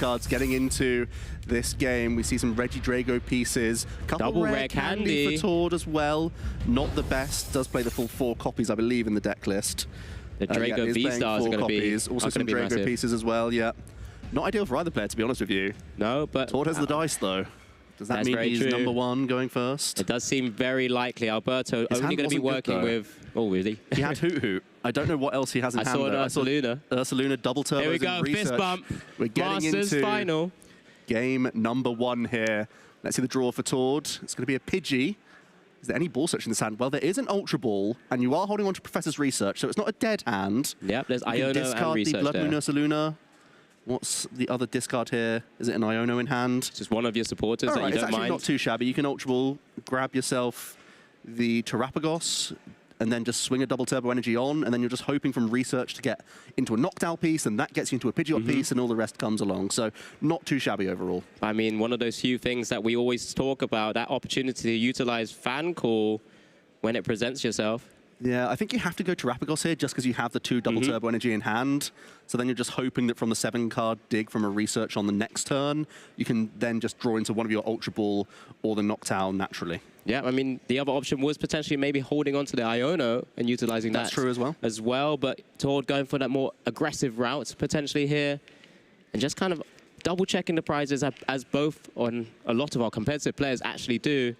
cards getting into this game. We see some Regidrago pieces. Double rare candy for Tord as well. Not the best. Does play the full 4 copies, I believe, in the deck list. The Drago V-Stars are going to be also some Drago massive pieces as well, yeah. Not ideal for either player, to be honest with you. No, but... Tord has the dice, though. Does that mean he's #1 going first? It does seem very likely. Alberto only going to be working with... Oh, really? He had Hoot Hoot. I don't know what else he has in hand. I saw Ursaluna. Ursaluna, double turbos. Here we go, fist bump. We're getting Masters into final. Game #1 here. Let's see the draw for Tord. It's going to be a Pidgey. Is there any ball search in this hand? Well, there is an Ultra Ball, and you are holding on to Professor's Research, so it's not a dead hand. Yep, there's Iono and Research discard the Blood Moon Ursaluna. What's the other discard here? Is it an Iono in hand? Just one of your supporters that you don't mind. It's actually not too shabby. You can Ultra Ball, grab yourself the Terapagos, and then just swing a double turbo energy on, and then you're just hoping from Research to get into a Noctowl piece, and that gets you into a Pidgeot piece, and all the rest comes along. So not too shabby overall. I mean, one of those few things that we always talk about, that opportunity to utilize Fan Call when it presents yourself. Yeah, I think you have to go Terapagos here just because you have the 2 double turbo energy in hand. So then you're just hoping that from the 7-card dig from a Research on the next turn, you can then just draw into one of your Ultra Ball or the Noctowl naturally. Yeah, I mean, the other option was potentially maybe holding on to the Iono and utilizing that. That's true as well. But Tord going for that more aggressive route potentially here and just kind of double-checking the prizes as both on a lot of our competitive players actually do.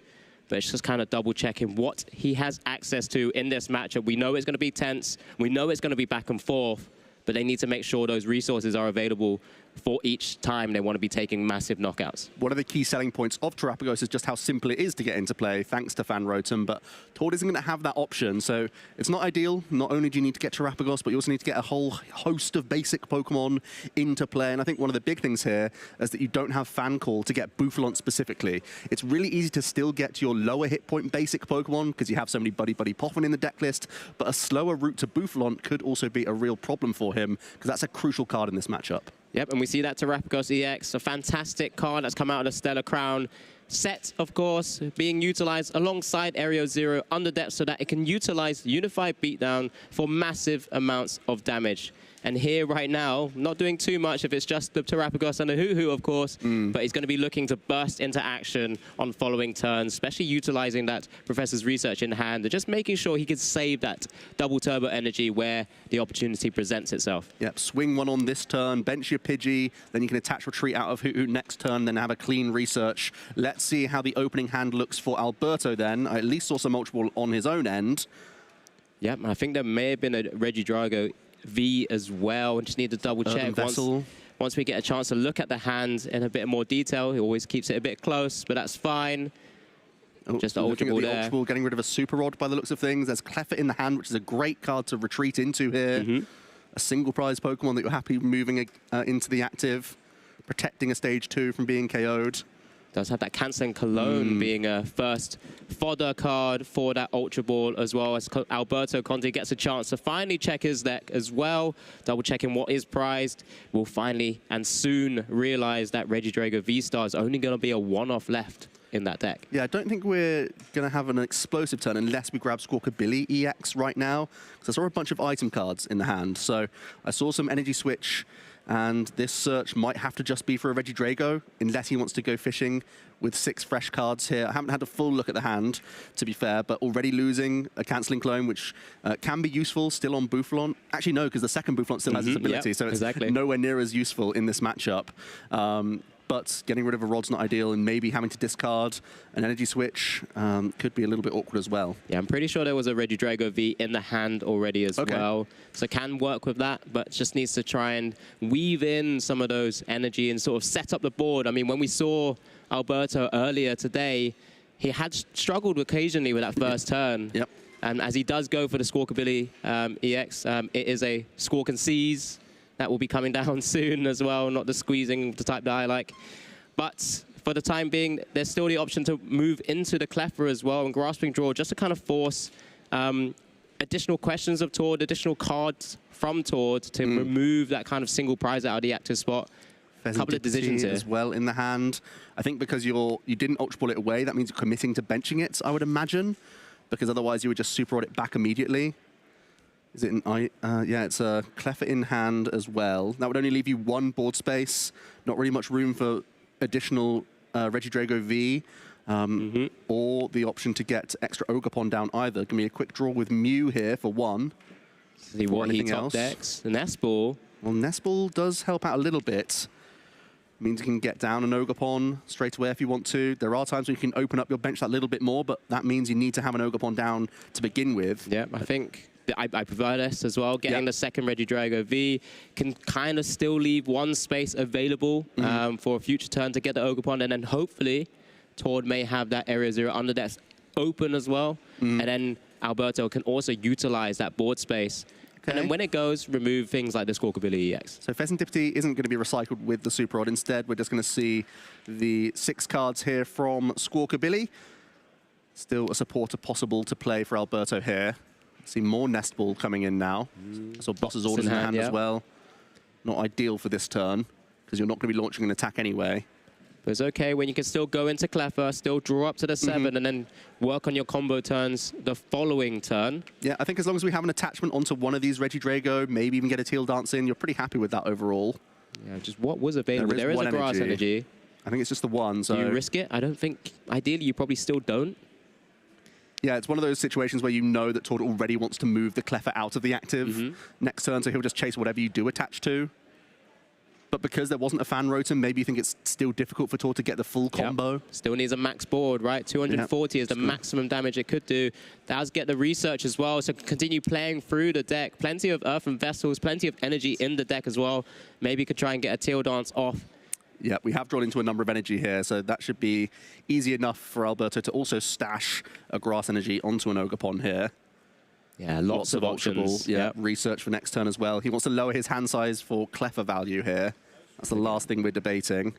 But it's just kind of double-checking what he has access to in this matchup. We know it's going to be tense. We know it's going to be back and forth. But they need to make sure those resources are available for each time they want to be taking massive knockouts. One of the key selling points of Terapagos is just how simple it is to get into play, thanks to Fan Rotom, but Tord isn't going to have that option, so it's not ideal. Not only do you need to get Terapagos, but you also need to get a whole host of basic Pokemon into play, and I think one of the big things here is that you don't have Fan Call to get Bouffalont specifically. It's really easy to still get your lower hit point basic Pokemon, because you have so many Buddy Poffin in the deck list, but a slower route to Bouffalont could also be a real problem for him, because that's a crucial card in this matchup. Yep, and we see that Terapagos EX, a fantastic card that's come out of the Stellar Crown set, of course, being utilized alongside Area Zero under depth so that it can utilize Unified Beatdown for massive amounts of damage. And here right now, not doing too much if it's just the Terapagos and the Hoo-Hoo, of course, but he's going to be looking to burst into action on following turns, especially utilizing that Professor's Research in hand, and just making sure he can save that double turbo energy where the opportunity presents itself. Yep, swing one on this turn, bench your Pidgey, then you can attach retreat out of Hoo-Hoo next turn, then have a clean Research. Let's see how the opening hand looks for Alberto then. I at least saw some Ultra Ball on his own end. Yep, I think there may have been a Regidrago V as well, and just need to double check once we get a chance to look at the hand in a bit more detail. He always keeps it a bit close, but that's fine. Just the Ultra Ball there. Ultra Ball getting rid of a Super Rod by the looks of things. There's Cleffa in the hand, which is a great card to retreat into here. A single prize Pokemon that you're happy moving into the active, protecting a stage 2 from being KO'd. Does have that Canceling Cologne being a first fodder card for that Ultra Ball, as well as Alberto Conti gets a chance to finally check his deck as well, double checking what is prized. We'll finally and soon realize that Regidrago V-Star is only going to be a one-off left in that deck. Yeah, I don't think we're going to have an explosive turn unless we grab Squawkabilly EX right now, because I saw a bunch of item cards in the hand. So I saw some Energy Switch, and this search might have to just be for a Regidrago, unless he wants to go fishing with 6 fresh cards here. I haven't had a full look at the hand, to be fair, but already losing a Canceling Clone, which can be useful still on Bouffalont. Actually, no, because the second Bouffalont still has its ability, so it's nowhere near as useful in this matchup. But getting rid of a Rod's not ideal, and maybe having to discard an Energy Switch could be a little bit awkward as well. Yeah, I'm pretty sure there was a Regidrago V in the hand already as well. So can work with that, but just needs to try and weave in some of those energy and sort of set up the board. I mean, when we saw Alberto earlier today, he had struggled occasionally with that first turn. And as he does go for the Squawkabilly EX, it is a Squawk and Seize. That will be coming down soon as well, not the squeezing the type that I like. But for the time being, there's still the option to move into the Cleffa as well and Grasping Draw, just to kind of force additional questions of Tord, additional cards from Tord to remove that kind of single prize out of the active spot. A couple of decisions here as well in the hand. I think because you didn't Ultra Ball it away, that means you're committing to benching it, I would imagine, because otherwise you would just Super Rod it back immediately. Is it an yeah, it's a Cleffa in hand as well. That would only leave you one board space. Not really much room for additional Regidrago V. Or the option to get extra Ogerpon down either. Give me a quick draw with Mew here for one. See what he top decks. The Nestball. Well, Nestball does help out a little bit. Means you can get down an Ogerpon straight away if you want to. There are times when you can open up your bench that little bit more, but that means you need to have an Ogerpon down to begin with. Yeah, I think I prefer this as well. Getting the second Regidrago V can kind of still leave one space available for a future turn to get the Ogerpon, and then hopefully Tord may have that Area 0 under deck open as well, and then Alberto can also utilize that board space. And then when it goes, remove things like the Squawkabilly EX. So Pheasantipity isn't going to be recycled with the Super Rod. Instead, we're just going to see the 6 cards here from Squawkabilly. Still a supporter possible to play for Alberto here. See more Nestball coming in now. So Boss's Orders in hand as well. Not ideal for this turn, because you're not going to be launching an attack anyway. But it's okay when you can still go into Cleffa, still draw up to the 7, and then work on your combo turns the following turn. Yeah, I think as long as we have an attachment onto one of these Regidrago, maybe even get a Teal Dance in, you're pretty happy with that overall. Yeah, just what was available. There is a Grass Energy. I think it's just the one. So do you risk it? I don't think. Ideally, you probably still don't. Yeah, it's one of those situations where you know that Tord already wants to move the Cleffa out of the active next turn, so he'll just chase whatever you do attach to. But because there wasn't a Fan Rotom, maybe you think it's still difficult for Tord to get the full combo. Yep. Still needs a max board, right? 240 is the maximum damage it could do. Does get the research as well, so continue playing through the deck. Plenty of Earthen Vessels, plenty of energy in the deck as well. Maybe you could try and get a Teal Dance off. Yeah, we have drawn into a number of energy here, so that should be easy enough for Alberto to also stash a Grass Energy onto an Ogerpon here. Yeah, lots of options. Yeah, research for next turn as well. He wants to lower his hand size for Cleffa value here. That's the last thing we're debating.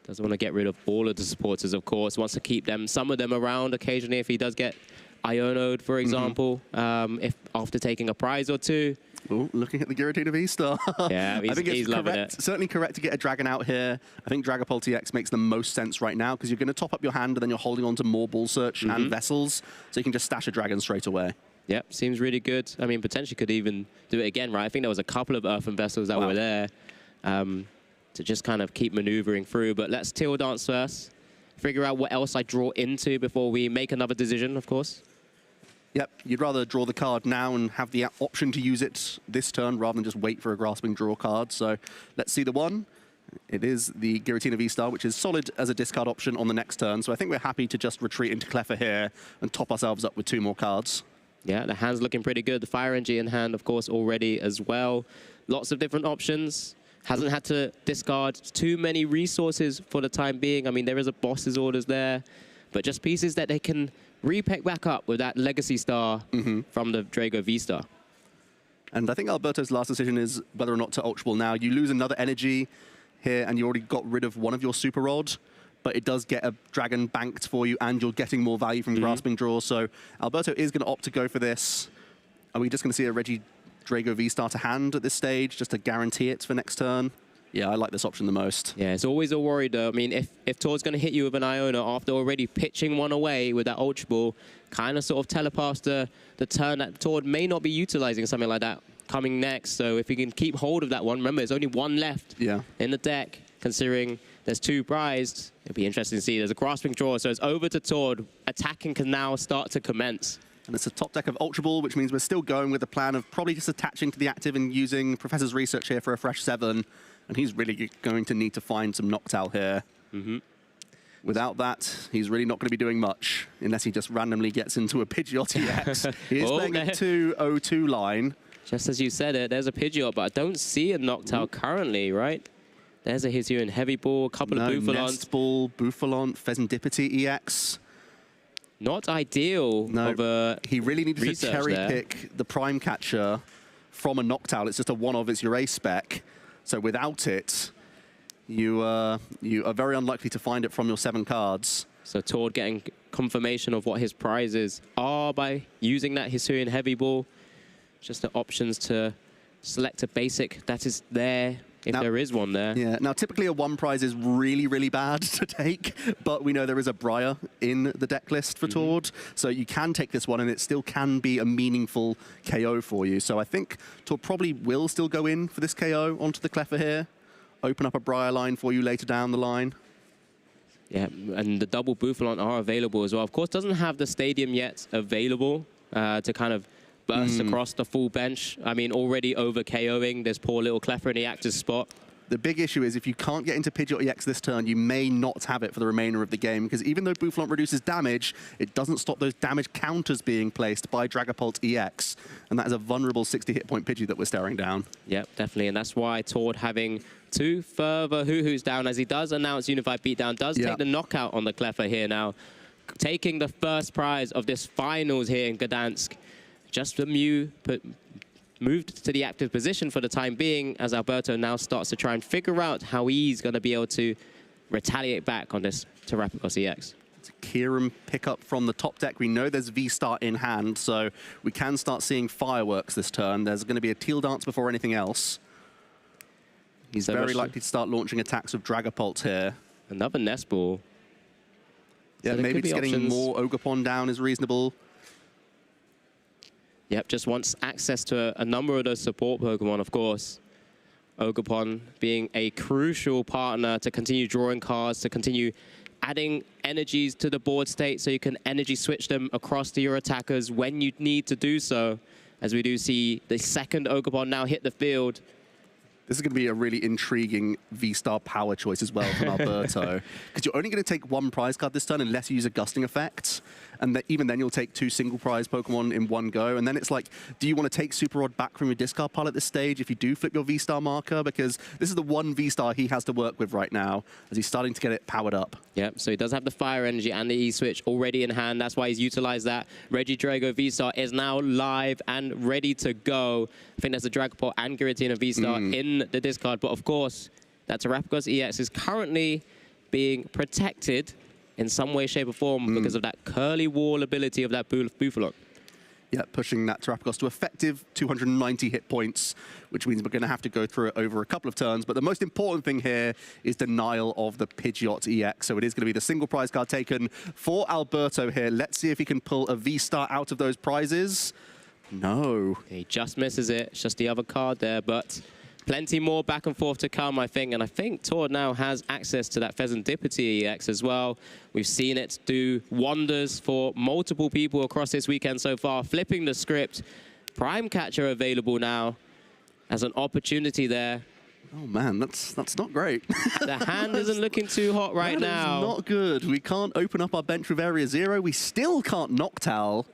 Doesn't want to get rid of all of the supporters, of course. Wants to keep them, some of them around occasionally if he does get Ionoed, for example, if after taking a prize or two. Ooh, looking at the Giratina V-Star. Yeah, I think it's loving it. Certainly correct to get a Dragon out here. I think Dragapult TX makes the most sense right now because you're going to top up your hand and then you're holding on to more Ball Search and Vessels, so you can just stash a Dragon straight away. Yep, seems really good. I mean, potentially could even do it again, right? I think there was a couple of Earthen Vessels that were there to just kind of keep maneuvering through. But let's Teal Dance first. Figure out what else I draw into before we make another decision, of course. Yep, you'd rather draw the card now and have the option to use it this turn rather than just wait for a Grasping Draw card. So let's see the one. It is the Giratina V-Star, which is solid as a discard option on the next turn. So I think we're happy to just retreat into Cleffa here and top ourselves up with 2 more cards. Yeah, the hand's looking pretty good. The Fire Energy in hand, of course, already as well. Lots of different options. Hasn't had to discard too many resources for the time being. I mean, there is a Boss's Orders there, but just pieces that they can repick back up with that Legacy Star from the Drago V-Star. And I think Alberto's last decision is whether or not to Ultra Ball now. You lose another energy here, and you already got rid of one of your Super Rod, but it does get a Dragon banked for you, and you're getting more value from Grasping Draw. So Alberto is going to opt to go for this. Are we just going to see a Regidrago V-Star to hand at this stage, just to guarantee it for next turn? Yeah, I like this option the most. Yeah, it's always a worry, though. I mean, if Tord's going to hit you with an Iona after already pitching one away with that Ultra Ball, kind of sort of telepaths the turn that Tord may not be utilizing something like that coming next. So if he can keep hold of that one, remember, there's only one left in the deck, considering there's 2 prized. It'll be interesting to see. There's a Grasping Draw, so it's over to Tord. Attacking can now start to commence. And it's a top deck of Ultra Ball, which means we're still going with the plan of probably just attaching to the active and using Professor's Research here for a fresh 7. And he's really going to need to find some Noctowl here. Without that, he's really not going to be doing much, unless he just randomly gets into a Pidgeot EX. He is playing a 2-0-2 line. Just as you said it, there's a Pidgeot, but I don't see a Noctowl currently, right? There's a Hisuian Heavy Ball, a couple of Bouffalants. Nestball, Bouffalant, Pheasantipity EX. Not ideal. No, he really needed to cherry pick the Prime Catcher from a Noctowl. It's just a one-of, it's your A spec. So without it, you are very unlikely to find it from your 7 cards. So Tord getting confirmation of what his prizes are by using that Hisuian Heavy Ball. Just the options to select a basic that is there if there is one there. Yeah, now typically a 1 prize is really, really bad to take, but we know there is a Briar in the deck list for Tord, so you can take this one and it still can be a meaningful KO for you. So I think Tord probably will still go in for this KO onto the Cleffer here, open up a Briar line for you later down the line. Yeah, and the double Bouffalon are available as well. Of course, doesn't have the stadium yet available to kind of burst across the full bench. I mean, already over KOing this poor little Cleffer in the active spot. The big issue is if you can't get into Pidgeot EX this turn, you may not have it for the remainder of the game, because even though Bouffalon reduces damage, it doesn't stop those damage counters being placed by Dragapult EX, and that is a vulnerable 60 hit point Pidgey that we're staring down. Yep, definitely, and that's why Tord having 2 further Hoo-Hoos down, as he does announce Unified Beatdown, does take the knockout on the Cleffer here now, taking the first prize of this finals here in Gdansk. Just the Mew moved to the active position for the time being, as Alberto now starts to try and figure out how he's going to be able to retaliate back on this Terrapagos EX. It's a Kieran pickup from the top deck. We know there's V-Star in hand, so we can start seeing fireworks this turn. There's going to be a Teal Dance before anything else. He's very likely to start launching attacks with Dragapult here. Another Nest Ball. Yeah, so maybe just getting more Ogerpon down is reasonable. Yep, just wants access to a number of those support Pokemon, of course. Ogerpon being a crucial partner to continue drawing cards, to continue adding energies to the board state so you can energy switch them across to your attackers when you need to do so. As we do see the second Ogerpon now hit the field. This is going to be a really intriguing V-Star power choice as well from Alberto. Because you're only going to take 1 prize card this turn unless you use a Gusting Effect. And even then, you'll take 2 single prize Pokemon in one go. And then it's like, do you want to take Super Rod back from your discard pile at this stage if you do flip your V-Star marker? Because this is the one V-Star he has to work with right now as he's starting to get it powered up. Yep, so he does have the Fire Energy and the E-Switch already in hand. That's why he's utilized that. Regidrago V-Star is now live and ready to go. I think there's a Dragapult and Giratina V-Star in the discard. But of course, that Terrapagos EX is currently being protected in some way, shape, or form because of that curly wall ability of that Bouffalon. Yeah, pushing that Terrapagos to effective 290 hit points, which means we're going to have to go through it over a couple of turns. But the most important thing here is denial of the Pidgeot EX. So it is going to be the single prize card taken for Alberto here. Let's see if he can pull a V-Star out of those prizes. No. He just misses it. It's just the other card there, but plenty more back and forth to come, I think. And I think Tord now has access to that Pheasantipity EX as well. We've seen it do wonders for multiple people across this weekend so far. Flipping the script. Prime Catcher available now as an opportunity there. Oh, man, that's not great. The hand isn't looking too hot right now. That is not good. We can't open up our bench with Area 0. We still can't Noctowl.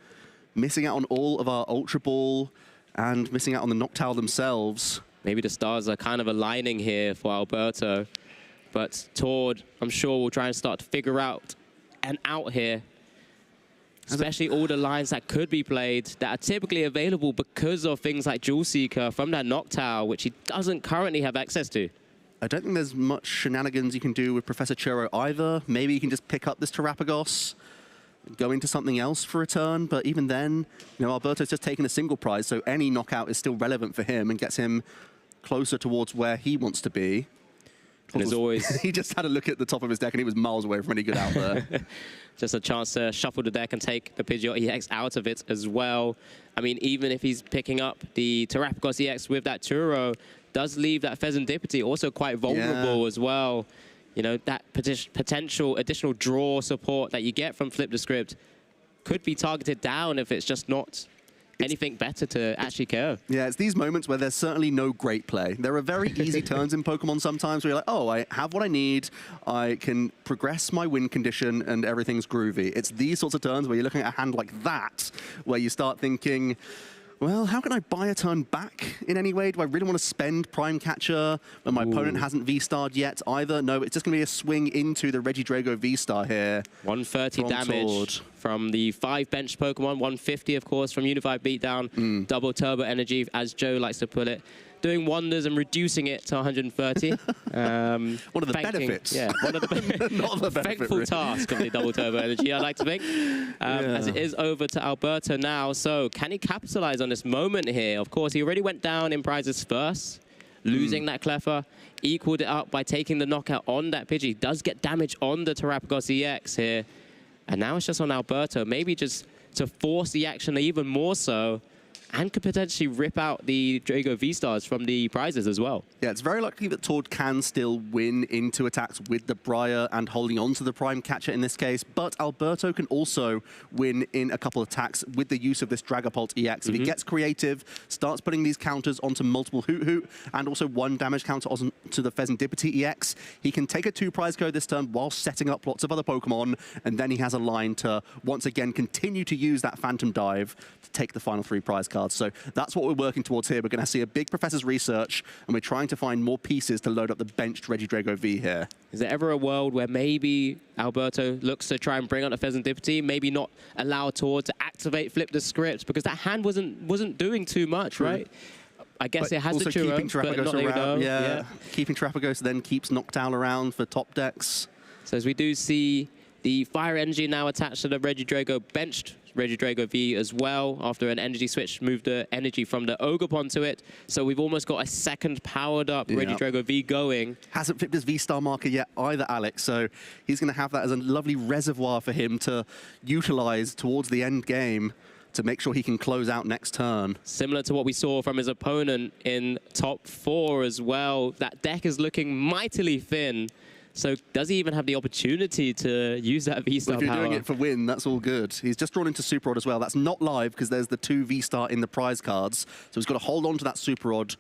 Missing out on all of our Ultra Ball and missing out on the Noctowl themselves. Maybe the stars are kind of aligning here for Alberto. But Tord, I'm sure, will try and start to figure out an out here. Especially all the lines that could be played that are typically available because of things like Jewel Seeker from that Noctowl, which he doesn't currently have access to. I don't think there's much shenanigans you can do with Professor Churro either. Maybe you can just pick up this Terrapagos, go into something else for a turn, but even then, you know, Alberto's just taken a single prize, so any knockout is still relevant for him and gets him closer towards where he wants to be. And as always, he just had a look at the top of his deck and he was miles away from any good out there. Just a chance to shuffle the deck and take the Pidgeot EX out of it as well. I mean, even if he's picking up the Terrapagos EX with that Turo, does leave that Pheasantipity also quite vulnerable as well. You know, that potential additional draw support that you get from Flip the Script could be targeted down if it's just not anything better to actually KO. Yeah, it's these moments where there's certainly no great play. There are very easy turns in Pokemon sometimes where you're like, oh, I have what I need. I can progress my win condition and everything's groovy. It's these sorts of turns where you're looking at a hand like that, where you start thinking, well, how can I buy a turn back in any way? Do I really want to spend Prime Catcher when my opponent hasn't V-starred yet either? No, it's just going to be a swing into the Regidrago V-Star here. 130 damage from the 5 bench Pokemon, 150, of course, from Unified Beatdown. Double Turbo Energy, as Joe likes to put it. Doing wonders and reducing it to 130. One of the benefits. Yeah, one of the Not the benefit, thankful really. task of the Double Turbo Energy, I like to think. As it is over to Alberto now. So can he capitalize on this moment here? Of course, he already went down in prizes first. losing that Cleffa, equaled it up by taking the knockout on that Pidgey. Does get damage on the Terapagos EX here. And now it's just on Alberto, maybe just to force the action even more so, and could potentially rip out the Drago V-Stars from the prizes as well. Yeah, it's very likely that Tord can still win into attacks with the Briar and holding on to the Prime Catcher in this case, but Alberto can also win in a couple of attacks with the use of this Dragapult EX. If he gets creative, starts putting these counters onto multiple Hoot Hoot, and also one damage counter onto the Pheasantipity EX, he can take a 2-prize code this turn while setting up lots of other Pokemon, and then he has a line to, once again, continue to use that Phantom Dive to take the final 3 prize cards. So that's what we're working towards here. We're going to see a big Professor's Research, and we're trying to find more pieces to load up the benched Regidrago V here. Is there ever a world where maybe Alberto looks to try and bring out the Pheasantipity, maybe not allow Tord to activate Flip the Script, because that hand wasn't doing too much, right? I guess but it has the Churro, keeping Terapagos but around, yeah. Keeping Terapagos then keeps Noctowl around for top decks. So as we do see the Fire Energy now attached to the Regidrago, benched Regidrago V as well, after an energy switch moved the energy from the Ogerpon to it. So we've almost got a second powered up Regidrago V going. Hasn't flipped his V-Star marker yet either, Alex, so he's going to have that as a lovely reservoir for him to utilize towards the end game to make sure he can close out next turn. Similar to what we saw from his opponent in top 4 as well. That deck is looking mightily thin. So does he even have the opportunity to use that V-Star power? If you're doing it for win, that's all good. He's just drawn into Super Rod as well. That's not live because there's the 2 V-Star in the prize cards. So he's got to hold on to that Super Rod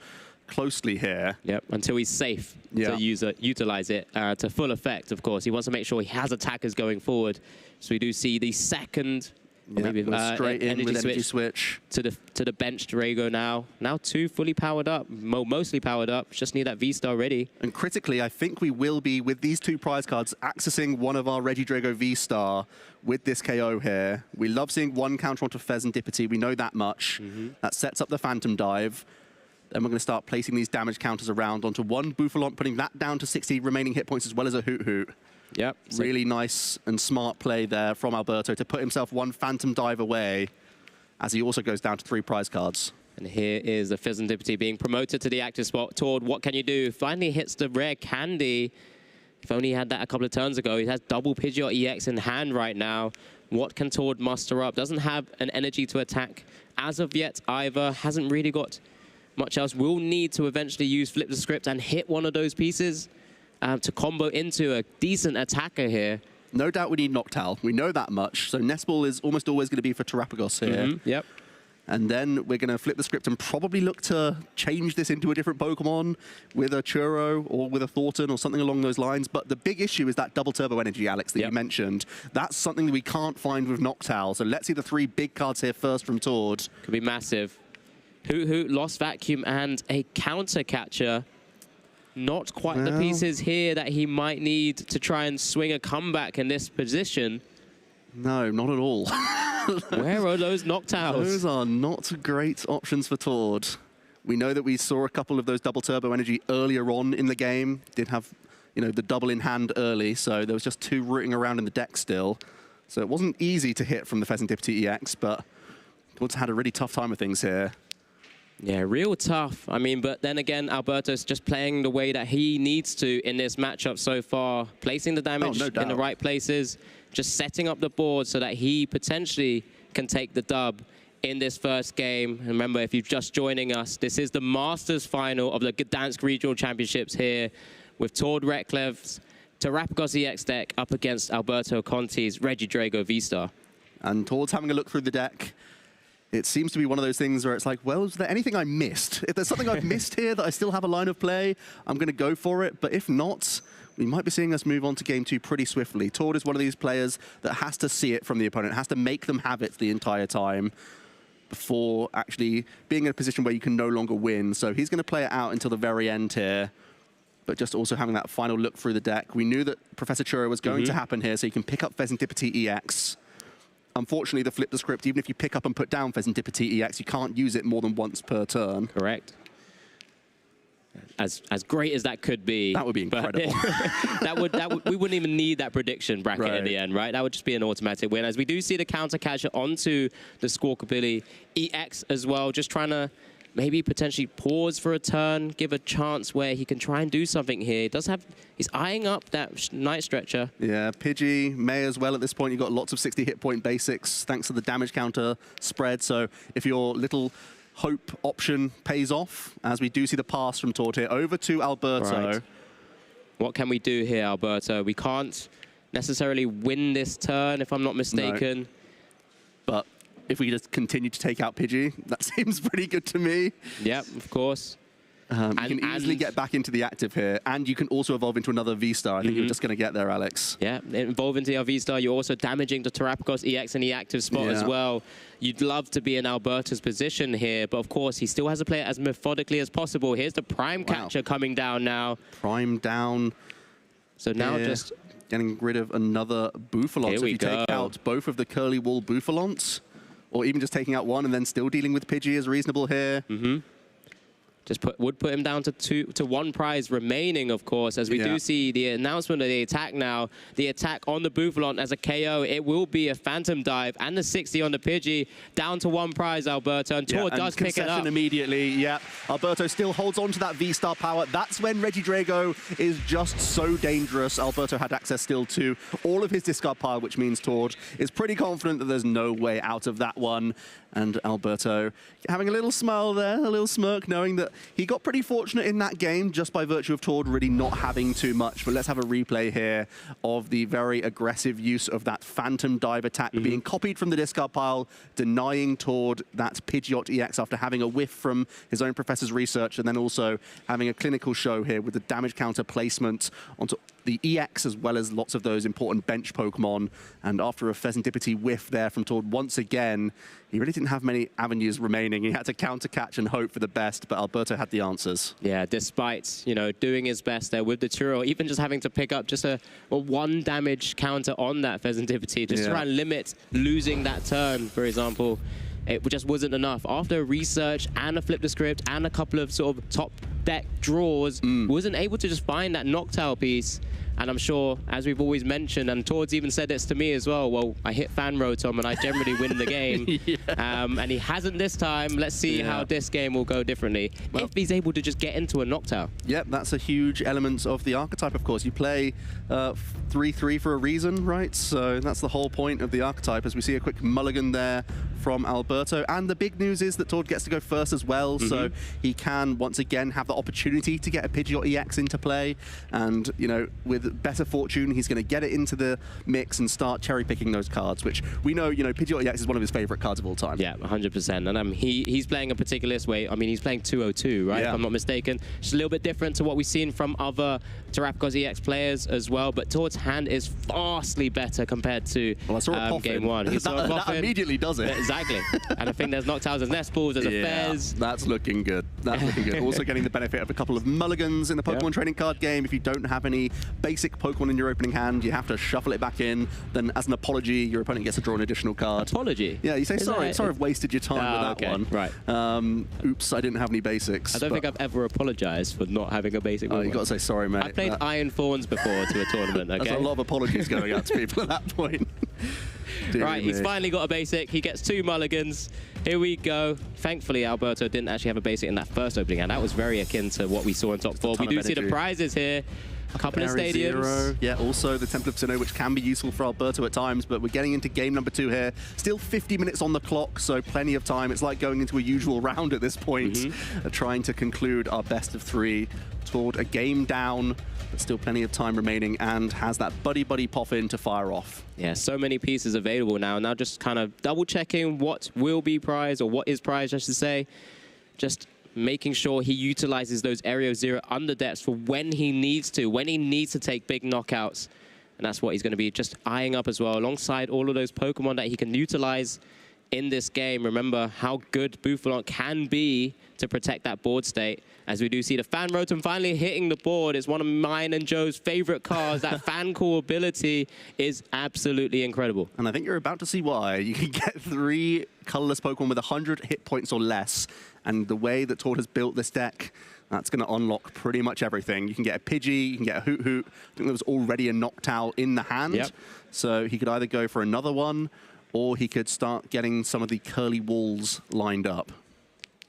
closely here. Yep, until he's safe to utilize it to full effect, of course. He wants to make sure he has attackers going forward. So we do see the second maybe straight in with energy switch to the benched Drago now. Now 2 fully powered up, mostly powered up. Just need that V-Star ready. And critically, I think we will be, with these 2 prize cards, accessing one of our Regidrago V-Star with this KO here. We love seeing one counter onto Pheasantipity. We know that much. That sets up the Phantom Dive. Then we're going to start placing these damage counters around onto one Bouffalont, putting that down to 60 remaining hit points as well as a Hoot Hoot. Yep. Really nice and smart play there from Alberto to put himself one Phantom Dive away as he also goes down to 3 prize cards. And here is the Pheasantipity being promoted to the active spot. Tord, what can you do? Finally hits the rare Candy. If only he had that a couple of turns ago. He has double Pidgeot EX in hand right now. What can Tord muster up? Doesn't have an energy to attack as of yet either. Hasn't really got much else. Will need to eventually use Flip the Script and hit one of those pieces to combo into a decent attacker here. No doubt we need Noctowl. We know that much. So Nest Ball is almost always going to be for Terapagos here. Yep. And then we're going to flip the script and probably look to change this into a different Pokemon with a Churro or with a Thornton or something along those lines. But the big issue is that double turbo energy, Alex, that you mentioned. That's something that we can't find with Noctowl. So let's see the 3 big cards here first from Tord. Could be massive. Hoot Hoot, Lost Vacuum, and a counter catcher. Not quite the pieces here that he might need to try and swing a comeback in this position. No, not at all. Where are those Noctowls? Those are not great options for Tord. We know that we saw a couple of those double turbo energy earlier on in the game. Did have, you know, the double in hand early, so there was just 2 rooting around in the deck still. So it wasn't easy to hit from the Pheasantipity EX, but Tord's had a really tough time with things here. Yeah, real tough. I mean, but then again, Alberto's just playing the way that he needs to in this matchup so far, placing the damage in the right places, just setting up the board so that he potentially can take the dub in this first game. And remember, if you're just joining us, this is the Masters final of the Gdańsk Regional Championships here with Tord Reklev's Terapagos EX deck up against Alberto Conti's Regidrago V-Star. And Tord's having a look through the deck. It seems to be one of those things where it's like, well, is there anything I missed? If there's something I've missed here that I still have a line of play, I'm going to go for it. But if not, we might be seeing us move on to game 2 pretty swiftly. Tord is one of these players that has to see it from the opponent, has to make them have it the entire time before actually being in a position where you can no longer win. So he's going to play it out until the very end here, but just also having that final look through the deck. We knew that Professor Churro was going to happen here, so you can pick up Pheasantipity EX. Unfortunately, the flip the script, even if you pick up and put down Pheasantipity EX, you can't use it more than once per turn. Correct. As great as that could be. That would be incredible. We wouldn't even need that prediction bracket in the end, right? That would just be an automatic win. As we do see the counter catcher onto the Squawkabilly EX as well, just trying to maybe potentially pause for a turn, give a chance where he can try and do something here. He does have, he's eyeing up that Night Stretcher. Yeah, Pidgey may as well at this point. You've got lots of 60 hit point basics thanks to the damage counter spread. So if your little hope option pays off, as we do see the pass from Tord here, over to Alberto. Right. What can we do here, Alberto? We can't necessarily win this turn, if I'm not mistaken. No. But if we just continue to take out Pidgey, that seems pretty good to me. Yep, of course. You can easily get back into the active here, and you can also evolve into another V-Star. I think you're just going to get there, Alex. Yeah, evolve into your V-Star. You're also damaging the Terrapagos EX in the active spot as well. You'd love to be in Alberto's position here, but of course, he still has to play it as methodically as possible. Here's the Prime Catcher coming down now. Prime down. So now just getting rid of another Bouffalont. So if you take out both of the Curly Wall Bouffalonts, or even just taking out one and then still dealing with Pidgey is reasonable here. Just would put him down to 1 prize remaining, of course, as we do see the announcement of the attack now. The attack on the Bouffalont as a KO. It will be a Phantom Dive and the 60 on the Pidgey. Down to 1 prize, Alberto. And Tord does pick it up. Immediately, yeah. Alberto still holds on to that V-Star power. That's when Regidrago is just so dangerous. Alberto had access still to all of his discard pile, which means Tord is pretty confident that there's no way out of that one. And Alberto having a little smile there, a little smirk, knowing that he got pretty fortunate in that game just by virtue of Tord really not having too much. But let's have a replay here of the very aggressive use of that Phantom Dive attack being copied from the discard pile, denying Tord that Pidgeot EX after having a whiff from his own professor's research, and then also having a clinical show here with the damage counter placement onto the EX as well as lots of those important bench Pokemon. And after a Pheasantipity whiff there from Tord once again, he really didn't have many avenues remaining. He had to counter catch and hope for the best, but Alberto had the answers. Yeah, despite, you know, doing his best there with the Turo, even just having to pick up just a 1 damage counter on that Pheasantipity, just to try and limit losing that turn, for example. It just wasn't enough. After research and a flip the script and a couple of sort of top deck draws, wasn't able to just find that Noctowl piece. And I'm sure, as we've always mentioned, and Tord's even said this to me as well, well, I hit Fan Rotom and I generally win the game. And he hasn't this time. Let's see how this game will go differently. Well, if he's able to just get into a Noctowl. Yep, that's a huge element of the archetype, of course. You play 3-3 for a reason, right? So that's the whole point of the archetype, as we see a quick mulligan there from Alberto. And the big news is that Tord gets to go first as well, so he can once again have the opportunity to get a Pidgeot EX into play. And, you know, with better fortune, he's going to get it into the mix and start cherry-picking those cards, which we know, you know, Pidgeot EX is one of his favorite cards of all time. Yeah, 100%. And he's playing a particularist way. I mean, he's playing 202, right? If I'm not mistaken. Just a little bit different to what we've seen from other Terrapagos EX players as well, but Tord's hand is vastly better compared to game 1. That immediately does it. Exactly. And I think there's Noctowls, there's Nest Balls, there's a Fez. That's looking good. That's looking good. Also getting the benefit of a couple of mulligans in the Pokemon trading card game. If you don't have any basic Pokemon in your opening hand, you have to shuffle it back in. Then as an apology, your opponent gets to draw an additional card. Apology? Yeah, you say, sorry, I've wasted your time with that one. Right. Oops, I didn't have any basics. I don't think I've ever apologized for not having a basic one. You've got to say sorry, mate. I played Iron Thorns before to a tournament, okay? There's a lot of apologies going out to people at that point. Right, he's finally got a basic. He gets 2 mulligans. Here we go. Thankfully, Alberto didn't actually have a basic in that first opening, and that was very akin to what we saw in top 4. We do see the prizes here. A couple of stadiums. Zero. Yeah, also the Temple of Sinnoh, which can be useful for Alberto at times, but we're getting into game number 2 here. Still 50 minutes on the clock, so plenty of time. It's like going into a usual round at this point, trying to conclude our best of 3 toward a game down, but still plenty of time remaining, and has that buddy pop in to fire off. Yeah, so many pieces available now. Now just kind of double checking what will be prized, or what is prized, I should say. Just making sure he utilizes those Area 0 underdepths for when he needs to take big knockouts. And that's what he's going to be just eyeing up as well, alongside all of those Pokemon that he can utilize in this game. Remember how good Bouffalont can be to protect that board state. As we do see the Fan Rotom finally hitting the board. It's one of mine and Joe's favorite cards. That Fan Call ability is absolutely incredible. And I think you're about to see why. You can get 3 colorless Pokemon with 100 hit points or less. And the way that Tord has built this deck, that's going to unlock pretty much everything. You can get a Pidgey, you can get a Hoot Hoot. I think there was already a Noctowl in the hand. So he could either go for another one, or he could start getting some of the Curly Walls lined up.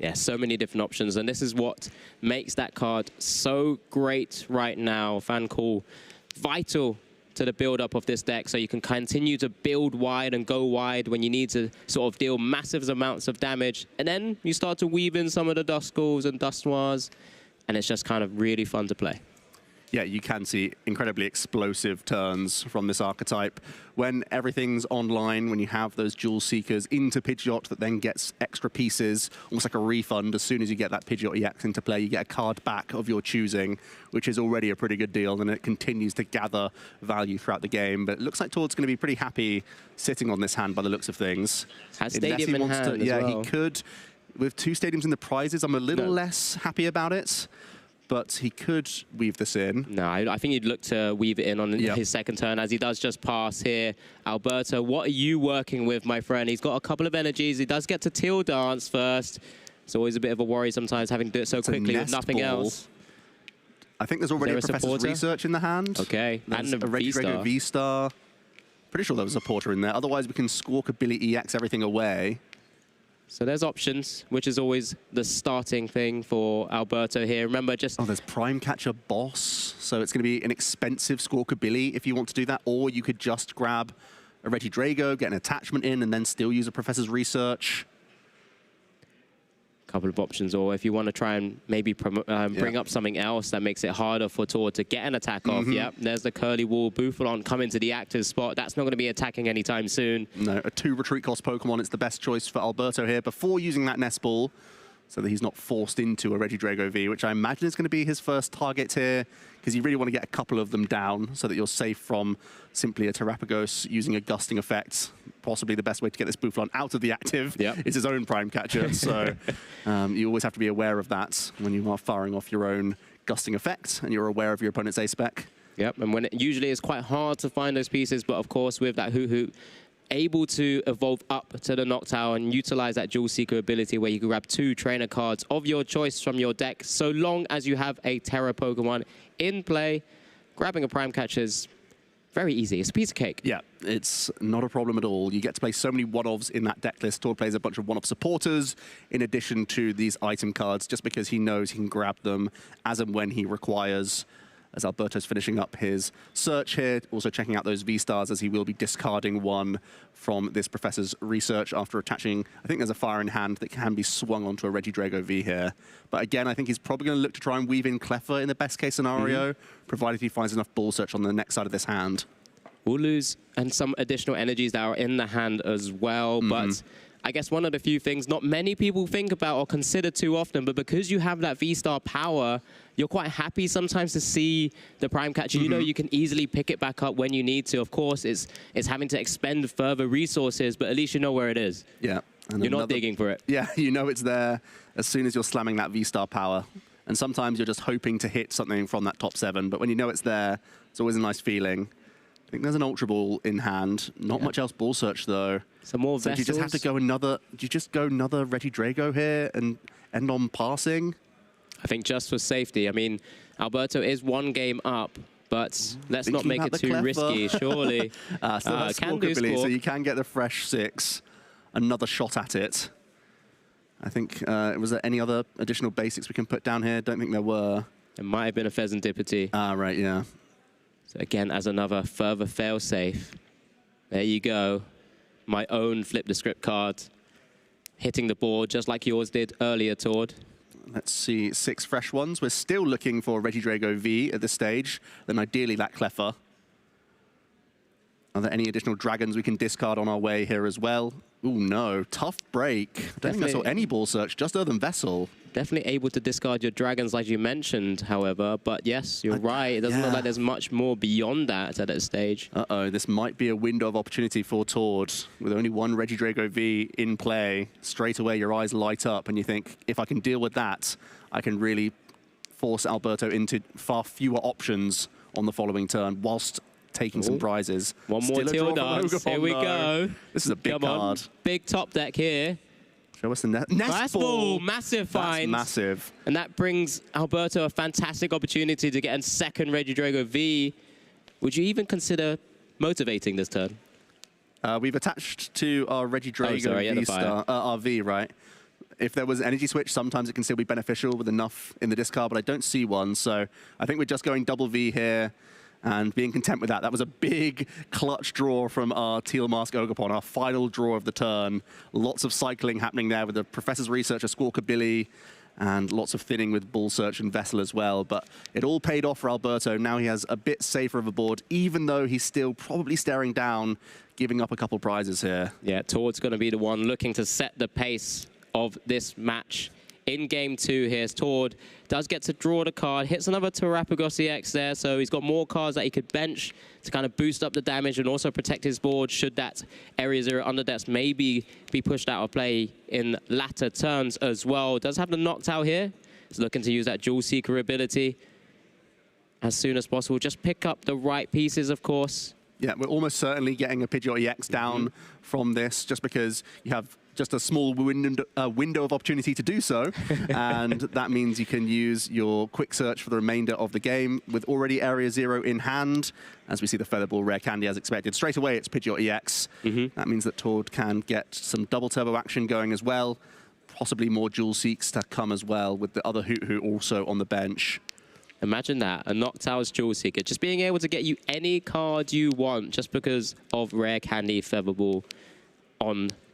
Yeah, so many different options, and this is what makes that card so great right now. Fan call, vital to the build-up of this deck, so you can continue to build wide and go wide when you need to sort of deal massive amounts of damage, and then you start to weave in some of the Duskulls and Dusknoirs, and it's just kind of really fun to play. Yeah, you can see incredibly explosive turns from this archetype. When everything's online, when you have those Jewel Seekers into Pidgeot that then gets extra pieces, almost like a refund, as soon as you get that Pidgeot EX into play, you get a card back of your choosing, which is already a pretty good deal, and it continues to gather value throughout the game. But it looks like Tord's going to be pretty happy sitting on this hand by the looks of things. Has Stadium in hand as yeah, well. He could. With 2 Stadiums in the prizes, I'm a little less happy about it. But he could weave this in. No, I think he'd look to weave it in on his second turn, as he does just pass here. Alberto, what are you working with, my friend? He's got a couple of energies. He does get to Teal Dance first. It's always a bit of a worry sometimes having to do it so quickly with nothing else. I think there's already a Professor's Research in the hand. Okay, and a Regidrago V-Star. Pretty sure there was a Porter in there. Otherwise, we can Squawkabilly EX everything away. So there's options, which is always the starting thing for Alberto here. Remember, just... Oh, there's Prime Catcher Boss. So it's going to be an expensive Squawkabilly if you want to do that. Or you could just grab a Regidrago, get an attachment in, and then still use a Professor's Research. Couple of options, or if you want to try and maybe bring up something else that makes it harder for Tord to get an attack off. Yep, there's the Curly Wall Bufalon coming to the active spot. That's not going to be attacking anytime soon. No, a 2 retreat cost Pokemon. It's the best choice for Alberto here before using that Nest Ball, so that he's not forced into a Regidrago V, which I imagine is going to be his first target here, because you really want to get a couple of them down so that you're safe from simply a Terrapagos using a gusting effect. Possibly the best way to get this Bufalon out of the active is his own Prime Catcher, so you always have to be aware of that when you are firing off your own gusting effect and you're aware of your opponent's A-Spec. Yep, and when it usually is quite hard to find those pieces, but of course with that Hoot, able to evolve up to the Noctowl and utilize that Jewel Seeker ability where you can grab 2 trainer cards of your choice from your deck, so long as you have a Terra Pokemon in play. Grabbing a Prime Catcher is very easy. It's a piece of cake. Yeah, it's not a problem at all. You get to play so many one-offs in that deck list. Tord plays a bunch of one-off supporters in addition to these item cards, just because he knows he can grab them as and when he requires. As Alberto's finishing up his search here, also checking out those V-Stars, as he will be discarding one from this Professor's Research after attaching. I think there's a Fire in Hand that can be swung onto a Regidrago V here. But again, I think he's probably going to look to try and weave in Cleffa in the best case scenario, provided he finds enough Ball Search on the next side of this hand. We'll lose and some additional energies that are in the hand as well, but I guess one of the few things not many people think about or consider too often, but because you have that V-Star power, you're quite happy sometimes to see the Prime Catcher. You know you can easily pick it back up when you need to. Of course, it's having to expend further resources, but at least you know where it is. Yeah. And you're not digging for it. Yeah, you know it's there as soon as you're slamming that V-Star power. And sometimes you're just hoping to hit something from that top 7, but when you know it's there, it's always a nice feeling. I think there's an Ultra Ball in hand. Not much else Ball Search, though. Some more vessels. Do you just have to go another... Do you just go another Regidrago here and end on passing? I think just for safety. I mean, Alberto is 1 game up, but let's not make it too risky, surely. Still can do Squawk. So you can get the fresh 6. Another shot at it. I think, was there any other additional basics we can put down here? Don't think there were. It might have been a Pheasantipity. Ah, right, yeah. So again, as another further fail-safe. There you go. My own Flip the Script card. Hitting the board just like yours did earlier, Tord. Let's see, 6 fresh ones. We're still looking for Regidrago V at this stage. Then ideally that Cleffa. Are there any additional dragons we can discard on our way here as well? Ooh, no. Tough break. I don't think I saw any Ball Search, just Earthen Vessel. Definitely able to discard your dragons like you mentioned, however. But yes, you're right. It doesn't look like there's much more beyond that at this stage. Uh-oh, this might be a window of opportunity for Tord. With only 1 Regidrago V in play, straight away your eyes light up and you think, if I can deal with that, I can really force Alberto into far fewer options on the following turn, whilst taking some prizes. One more Teal Dance. Here we go. This is a big card. Big top deck here. Show us the Nest Ball. Massive find. That's massive. And that brings Alberto a fantastic opportunity to get a second Regidrago V. Would you even consider motivating this turn? We've attached to our Regidrago V-Star, our V, right? If there was an energy switch, sometimes it can still be beneficial with enough in the discard, but I don't see one. So I think we're just going double V here and being content with that. That was a big clutch draw from our Teal Mask Ogopon, our final draw of the turn. Lots of cycling happening there with the Professor's Researcher, Squawker Billy, and lots of thinning with Bull Search and Vessel as well. But it all paid off for Alberto. Now he has a bit safer of a board, even though he's still probably staring down, giving up a couple prizes here. Yeah, Tord's going to be the one looking to set the pace of this match. In game 2 here, Tord does get to draw the card, hits another Terrapagos EX there, so he's got more cards that he could bench to kind of boost up the damage and also protect his board should that Area 0 Underdepths maybe be pushed out of play in latter turns as well. Does have the Noctowl here. He's looking to use that Jewel Seeker ability as soon as possible. Just pick up the right pieces, of course. Yeah, we're almost certainly getting a Pidgeot EX down from this, just because you have just a small window of opportunity to do so. And that means you can use your quick search for the remainder of the game with already Area 0 in hand. As we see the Featherball Rare Candy as expected. Straight away, it's Pidgeot EX. That means that Tord can get some double turbo action going as well. Possibly more Jewel Seeks to come as well, with the other Hoot Hoot also on the bench. Imagine that, a Noctowl's Jewel Seeker. Just being able to get you any card you want just because of Rare Candy Featherball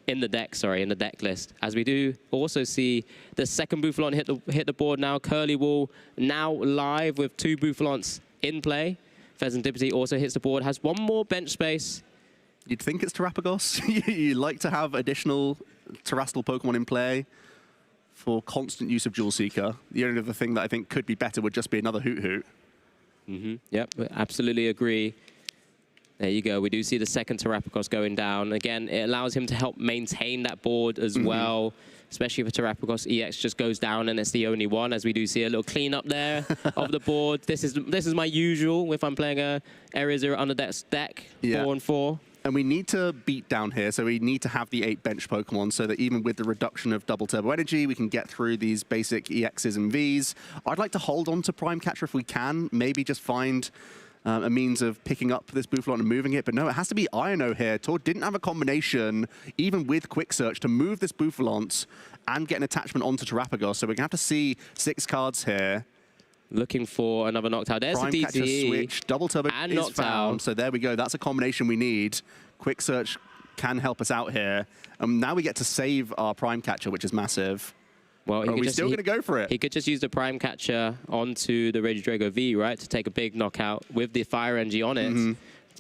in the deck list. As we do also see the second Bouffalon hit the board now. Curlywall now live with 2 Bouffalons in play. Pheasantipity also hits the board, has one more bench space. You'd think it's Terrapagos. You like to have additional terrestrial Pokemon in play for constant use of Jewel Seeker. The only other thing that I think could be better would just be another Hoot Hoot. Yep, absolutely agree. There you go. We do see the second Terrapagos going down. Again, it allows him to help maintain that board as well, especially if a Terrapagos EX just goes down and it's the only one, as we do see a little cleanup there of the board. This is my usual if I'm playing a Area 0 Underdepths deck, 4 and 4. And we need to beat down here, so we need to have the 8 bench Pokemon so that even with the reduction of double turbo energy, we can get through these basic EXs and Vs. I'd like to hold on to Prime Catcher if we can, maybe just find a means of picking up this Bouffalon and moving it. But no, it has to be Iono here. Tord didn't have a combination, even with Quick Search, to move this Bouffalon and get an attachment onto Terrapagos. So we're going to have to see 6 cards here. Looking for another Noctowl. There's Prime the Catcher DTE. switch, double turbo and is Noctowl. found. So there we go. That's a combination we need. Quick Search can help us out here. Now we get to save our Prime Catcher, which is massive. Well, are we still going to go for it? He could just use the Prime Catcher onto the Regidrago V, right, to take a big knockout with the Fire Energy on it.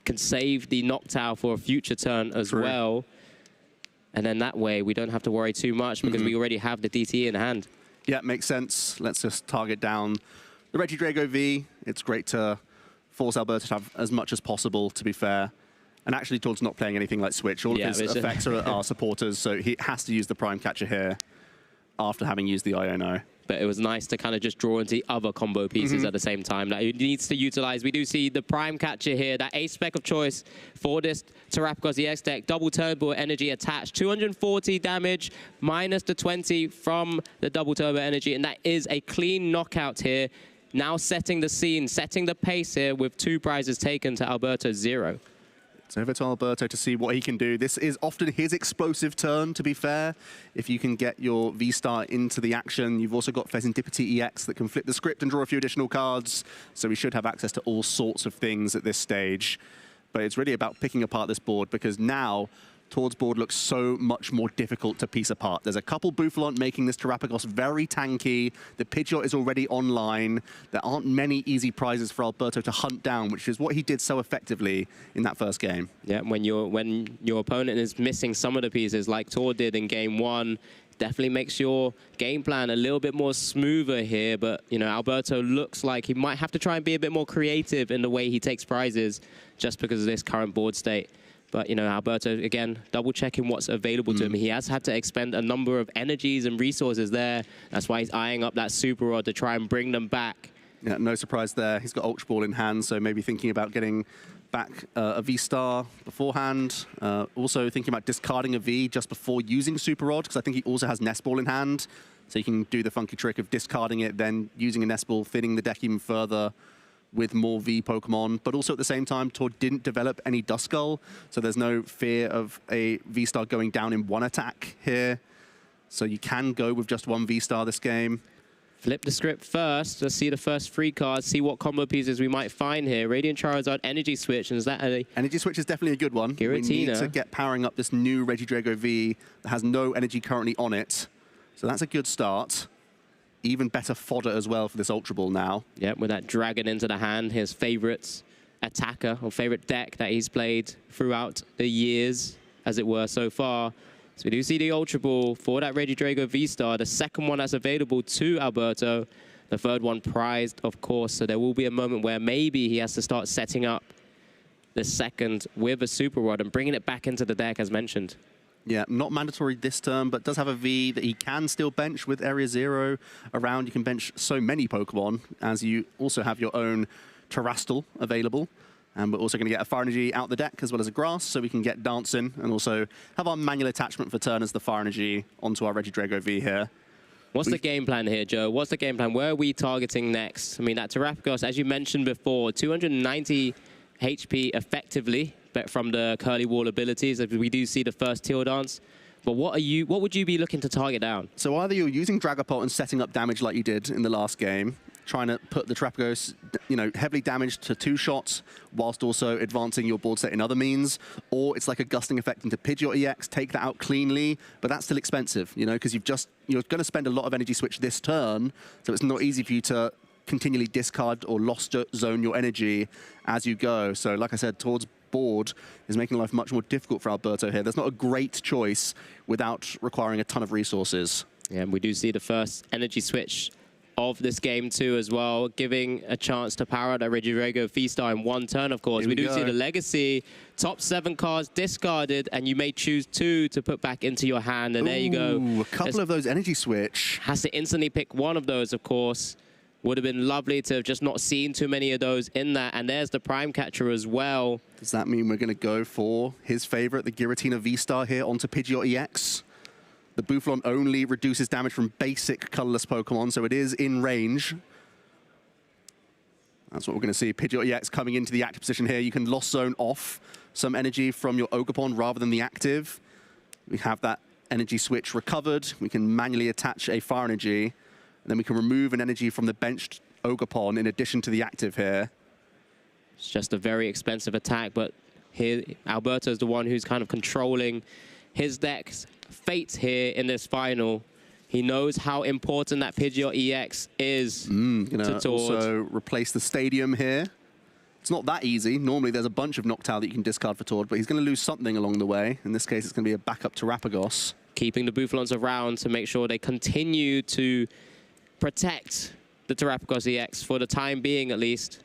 Can save the Noctowl for a future turn as well. And then that way, we don't have to worry too much because we already have the DTE in hand. Yeah, makes sense. Let's just target down the Regidrago V. It's great to force Alberto to have as much as possible, to be fair. And actually, Tord's not playing anything like Switch. All of his effects are supporters, so he has to use the Prime Catcher here after having used the Iono. But it was nice to kind of just draw into other combo pieces at the same time that he needs to utilize. We do see the Prime Catcher here, that ace spec of choice for this Terrapagos EX deck. Double turbo energy attached, 240 damage, minus the 20 from the double turbo energy, and that is a clean knockout here. Now setting the scene, setting the pace here with 2 prizes taken to Alberto 0. It's over to Alberto to see what he can do. This is often his explosive turn, to be fair. If you can get your V-Star into the action, you've also got Pheasantipity EX that can flip the script and draw a few additional cards. So we should have access to all sorts of things at this stage. But it's really about picking apart this board, because now Tord's board looks so much more difficult to piece apart. There's a couple Bouffalon making this Terrapagos very tanky. The Pidgeot is already online. There aren't many easy prizes for Alberto to hunt down, which is what he did so effectively in that first game. Yeah, when your opponent is missing some of the pieces like Tord did in game 1, definitely makes your game plan a little bit more smoother here. But, you know, Alberto looks like he might have to try and be a bit more creative in the way he takes prizes just because of this current board state. But, you know, Alberto, again, double-checking what's available to him. He has had to expend a number of energies and resources there. That's why he's eyeing up that Super Rod to try and bring them back. Yeah, no surprise there. He's got Ultra Ball in hand, so maybe thinking about getting back a V-Star beforehand. Also thinking about discarding a V just before using Super Rod, because I think he also has Nest Ball in hand. So he can do the funky trick of discarding it, then using a Nest Ball, thinning the deck even further with more V Pokemon. But also at the same time, Tord didn't develop any Duskull, so there's no fear of a V-Star going down in one attack here. So you can go with just one V-Star this game. Flip the script first. Let's see the first 3 cards, see what combo pieces we might find here. Radiant Charizard, Energy Switch, and is that a... Energy Switch is definitely a good one. Giratina. We need to get powering up this new Regidrago V that has no energy currently on it. So that's a good start. Even better fodder as well for this Ultra Ball now. Yep, with that Dragon into the hand, his favorite attacker or favorite deck that he's played throughout the years, as it were, so far. So we do see the Ultra Ball for that Regidrago V-Star, the second one that's available to Alberto, the third one prized, of course. So there will be a moment where maybe he has to start setting up the second with a Super Rod and bringing it back into the deck, as mentioned. Yeah, not mandatory this turn, but does have a V that he can still bench with Area 0 around. You can bench so many Pokemon, as you also have your own Terrastal available. And we're also going to get a Fire Energy out the deck as well as a Grass, so we can get dancing and also have our manual attachment for turn as the Fire Energy onto our Regidrago V here. What's the game plan here, Joe? What's the game plan? Where are we targeting next? I mean, that Terrapagos, as you mentioned before, 290 HP effectively, but from the Curly Wall abilities, we do see the first Teal Dance. But what would you be looking to target down? So either you're using Dragapult and setting up damage like you did in the last game, trying to put the Terrapagos, heavily damaged to 2 shots, whilst also advancing your board set in other means, or it's like a gusting effect into Pidgeot EX, take that out cleanly, but that's still expensive, because you're going to spend a lot of energy switch this turn, so it's not easy for you to continually discard or lost zone your energy as you go. So like I said, towards board is making life much more difficult for Alberto here. There's not a great choice without requiring a ton of resources. Yeah, and we do see the first energy switch of this game too as well, giving a chance to power out a Regidrago V-Star in 1 turn, of course. We do see the Legacy, top 7 cards discarded, and you may choose 2 to put back into your hand, and there you go. A couple of those energy switch. Has to instantly pick one of those, of course. Would have been lovely to have just not seen too many of those in that, and there's the Prime Catcher as well. Does that mean we're going to go for his favorite, the Giratina V-Star here onto Pidgeot EX? The Bouffalant only reduces damage from basic colorless Pokemon, so it is in range. That's what we're going to see. Pidgeot EX coming into the active position here. You can Lost Zone off some energy from your Ogerpon rather than the active. We have that energy switch recovered. We can manually attach a Fire Energy, and then we can remove an energy from the benched Ogerpon in addition to the active here. It's just a very expensive attack, but here Alberto is the one who's kind of controlling his deck's fate here in this final. He knows how important that Pidgeot EX is to Tord. Also replace the Stadium here. It's not that easy. Normally there's a bunch of Noctowl that you can discard for Tord, but he's going to lose something along the way. In this case, it's going to be a backup Terrapagos. Keeping the Bouffalants around to make sure they continue to protect the Terrapagos EX for the time being, at least.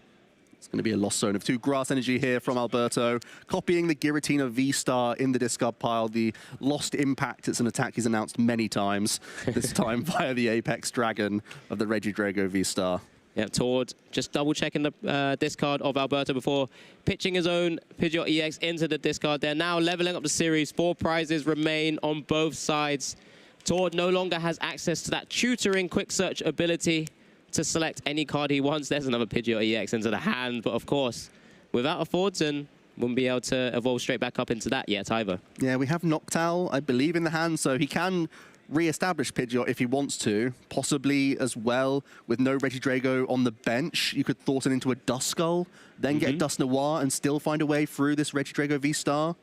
It's going to be a Lost Zone of 2 Grass Energy here from Alberto. Copying the Giratina V-Star in the discard pile. The Lost Impact, it's an attack he's announced many times, this time via the Apex Dragon of the Regidrago V-Star. Yeah, Tord just double-checking the discard of Alberto before pitching his own Pidgeot EX into the discard. They're now leveling up the series. 4 prizes remain on both sides. Tord no longer has access to that tutoring quick search ability to select any card he wants. There's another Pidgeot EX into the hand, but of course, without a Fordson, wouldn't be able to evolve straight back up into that yet either. Yeah, we have Noctowl, I believe, in the hand, so he can re-establish Pidgeot if he wants to, possibly as well with no Regidrago on the bench. You could Thornton into a Duskull, then get a Dusknoir and still find a way through this Regidrago V-Star.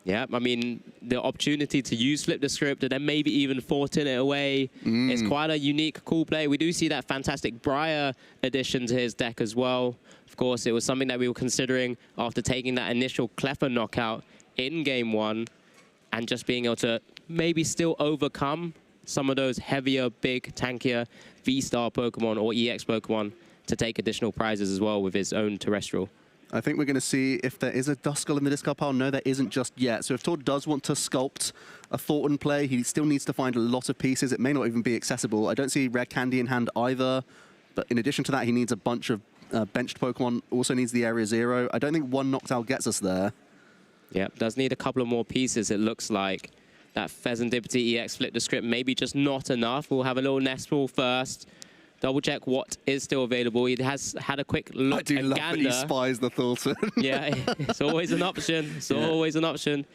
Yeah, I mean, the opportunity to use Flip the Script and then maybe even Fortin it away is quite a unique, cool play. We do see that fantastic Briar addition to his deck as well. Of course, it was something that we were considering after taking that initial Cleffa knockout in Game 1 and just being able to maybe still overcome some of those heavier, big, tankier V-Star Pokemon or EX Pokemon to take additional prizes as well with his own Terrestrial. I think we're going to see if there is a Duskull in the discard pile. No, there isn't just yet. So if Tord does want to sculpt a Thornton play, he still needs to find a lot of pieces. It may not even be accessible. I don't see Rare Candy in hand either. But in addition to that, he needs a bunch of benched Pokemon. Also needs the Area 0. I don't think one Noctowl gets us there. Yeah, does need a couple of more pieces, it looks like. That Pheasantipity EX Flip the Script, maybe just not enough. We'll have a little Nestball first. Double check what is still available. He has had a quick look. I do love that he spies the Thornton. Yeah, it's always an option. It's always an option.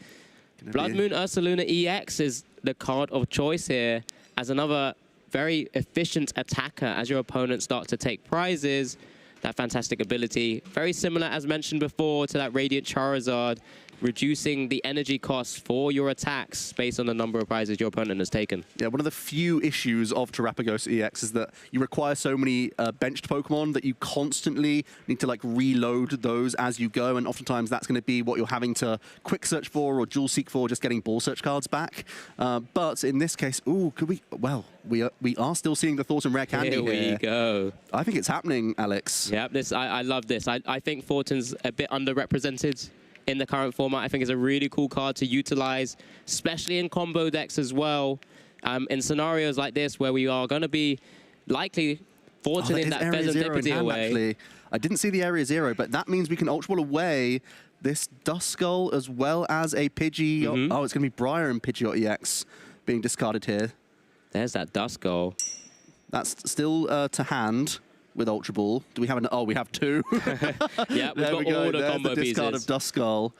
Blood Moon Ursaluna EX is the card of choice here as another very efficient attacker as your opponent starts to take prizes. That fantastic ability, very similar as mentioned before to that Radiant Charizard, reducing the energy costs for your attacks based on the number of prizes your opponent has taken. Yeah, one of the few issues of Terapagos EX is that you require so many benched Pokemon that you constantly need to like reload those as you go, and oftentimes that's going to be what you're having to quick search for or dual seek for, just getting ball search cards back. But in this case, ooh, could we? Well, we are still seeing the Thornton Rare Candy here. Here we go. I think it's happening, Alex. Yeah, I love this. I think Thornton's a bit underrepresented in the current format. I think it's a really cool card to utilize, especially in combo decks as well. In scenarios like this where we are going to be likely Thorntoning that Pheasantipity away. Actually. I didn't see the Area 0, but that means we can Ultra Ball away this Duskull as well as a Pidgey. Oh, it's going to be Briar and Pidgeot EX being discarded here. There's that Duskull. That's still to hand with Ultra Ball. Do we have an? Oh, we have two. Yeah, we've got all the combo pieces. Discard of Duskull.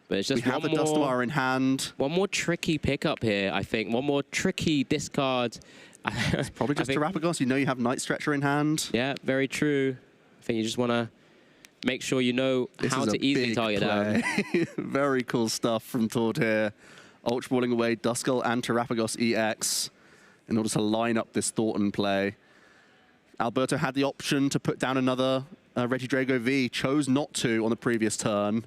But it's just we have the Dustoir in hand. One more tricky pickup here, I think. One more tricky discard. It's probably just Terapagos. You know you have Night Stretcher in hand. Yeah, very true. I think you just want to make sure you know how to easily target down. Very cool stuff from Tord here. Ultra Balling away Duskull and Terapagos EX in order to line up this Thornton play. Alberto had the option to put down another Regidrago V, chose not to on the previous turn.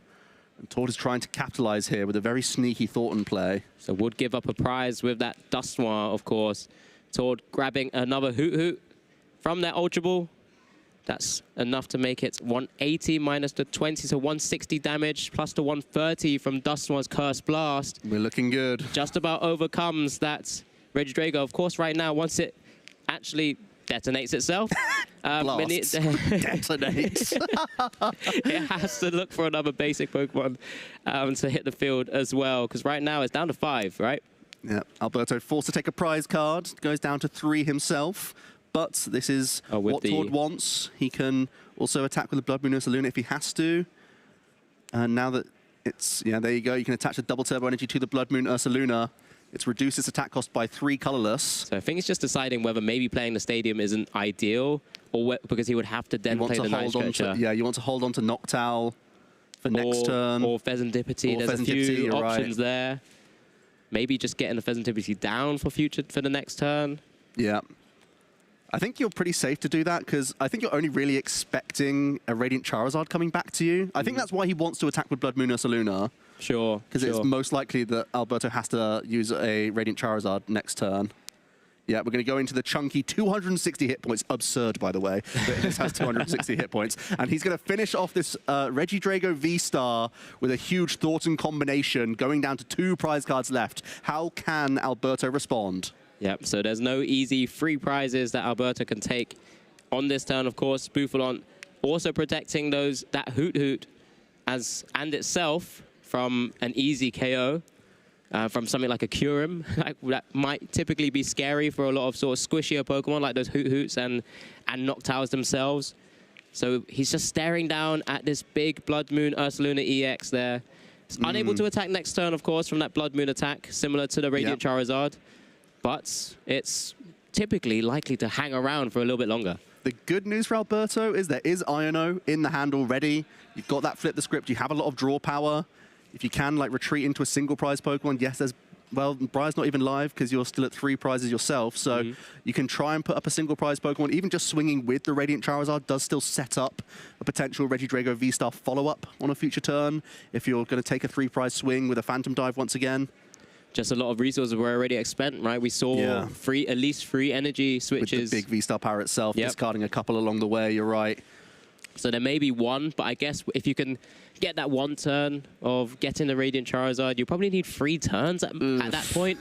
And Tord is trying to capitalize here with a very sneaky Thornton play. So would give up a prize with that Dustoir, of course. Tord grabbing another Hoot Hoot from that Ultra Ball. That's enough to make it 180 minus the 20, so 160 damage, plus the 130 from Dustoir's Curse Blast. We're looking good. Just about overcomes that Regidrago. Of course, right now, once it actually detonates itself. Detonates. It has to look for another basic Pokemon to hit the field as well, because right now it's down to 5, right? Yeah, Alberto forced to take a prize card, goes down to 3 himself, but this is what Tord wants. He can also attack with the Blood Moon Ursaluna if he has to. And now that it's, yeah, there you go, you can attach a double turbo energy to the Blood Moon Ursaluna. It's reduced its attack cost by 3 colorless. So I think it's just deciding whether maybe playing the stadium isn't ideal, or because he would have to then play the Night Stretcher. Yeah, you want to hold on to Noctowl for next turn. Or Pheasantipity. There's a few options there. Maybe just getting the Pheasantipity down for the next turn. Yeah. I think you're pretty safe to do that, because I think you're only really expecting a Radiant Charizard coming back to you. I think that's why he wants to attack with Blood Moon Ursaluna. Sure. Because it's most likely that Alberto has to use a Radiant Charizard next turn. Yeah, we're going to go into the chunky 260 hit points. Absurd, by the way, that this has 260 hit points. And he's going to finish off this Regidrago V-Star with a huge Thornton combination, going down to 2 prize cards left. How can Alberto respond? Yep, so there's no easy free prizes that Alberto can take on this turn, of course. Bouffalant also protecting that Hoot Hoot and itself from an easy KO. From something like a Kyurem, that might typically be scary for a lot of sort of squishier Pokemon, like those Hoot Hoots and Noctowls themselves. So he's just staring down at this big Blood Moon Ursaluna EX there. It's unable to attack next turn, of course, from that Blood Moon attack, similar to the Radiant Charizard. But it's typically likely to hang around for a little bit longer. The good news for Alberto is there is Iono in the hand already. You've got that flip the script. You have a lot of draw power. If you can, like, retreat into a single prize Pokemon, yes, there's, well, Briar's not even live because you're still at 3 prizes yourself, so you can try and put up a single prize Pokemon. Even just swinging with the Radiant Charizard does still set up a potential Regidrago V-Star follow-up on a future turn if you're going to take a 3 prize swing with a Phantom Dive once again. Just a lot of resources were already spent, right? We saw at least 3 energy switches. With the big V-Star power itself, discarding a couple along the way, you're right. So there may be one, but I guess if you can get that 1 turn of getting the Radiant Charizard, you probably need 3 turns at that point.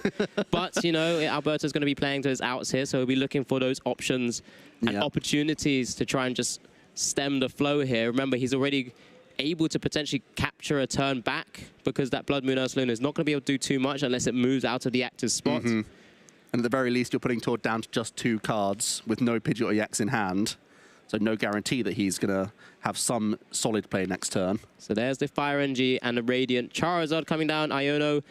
But, you know, Alberto's going to be playing to his outs here, so he'll be looking for those options and opportunities to try and just stem the flow here. Remember, he's already able to potentially capture a turn back because that Blood Moon Ursaluna is not going to be able to do too much unless it moves out of the active spot. And at the very least, you're putting Tord down to just 2 cards with no Pidgeot EX in hand. So no guarantee that he's going to have some solid play next turn. So there's the Fire Energy and the Radiant Charizard coming down. Iono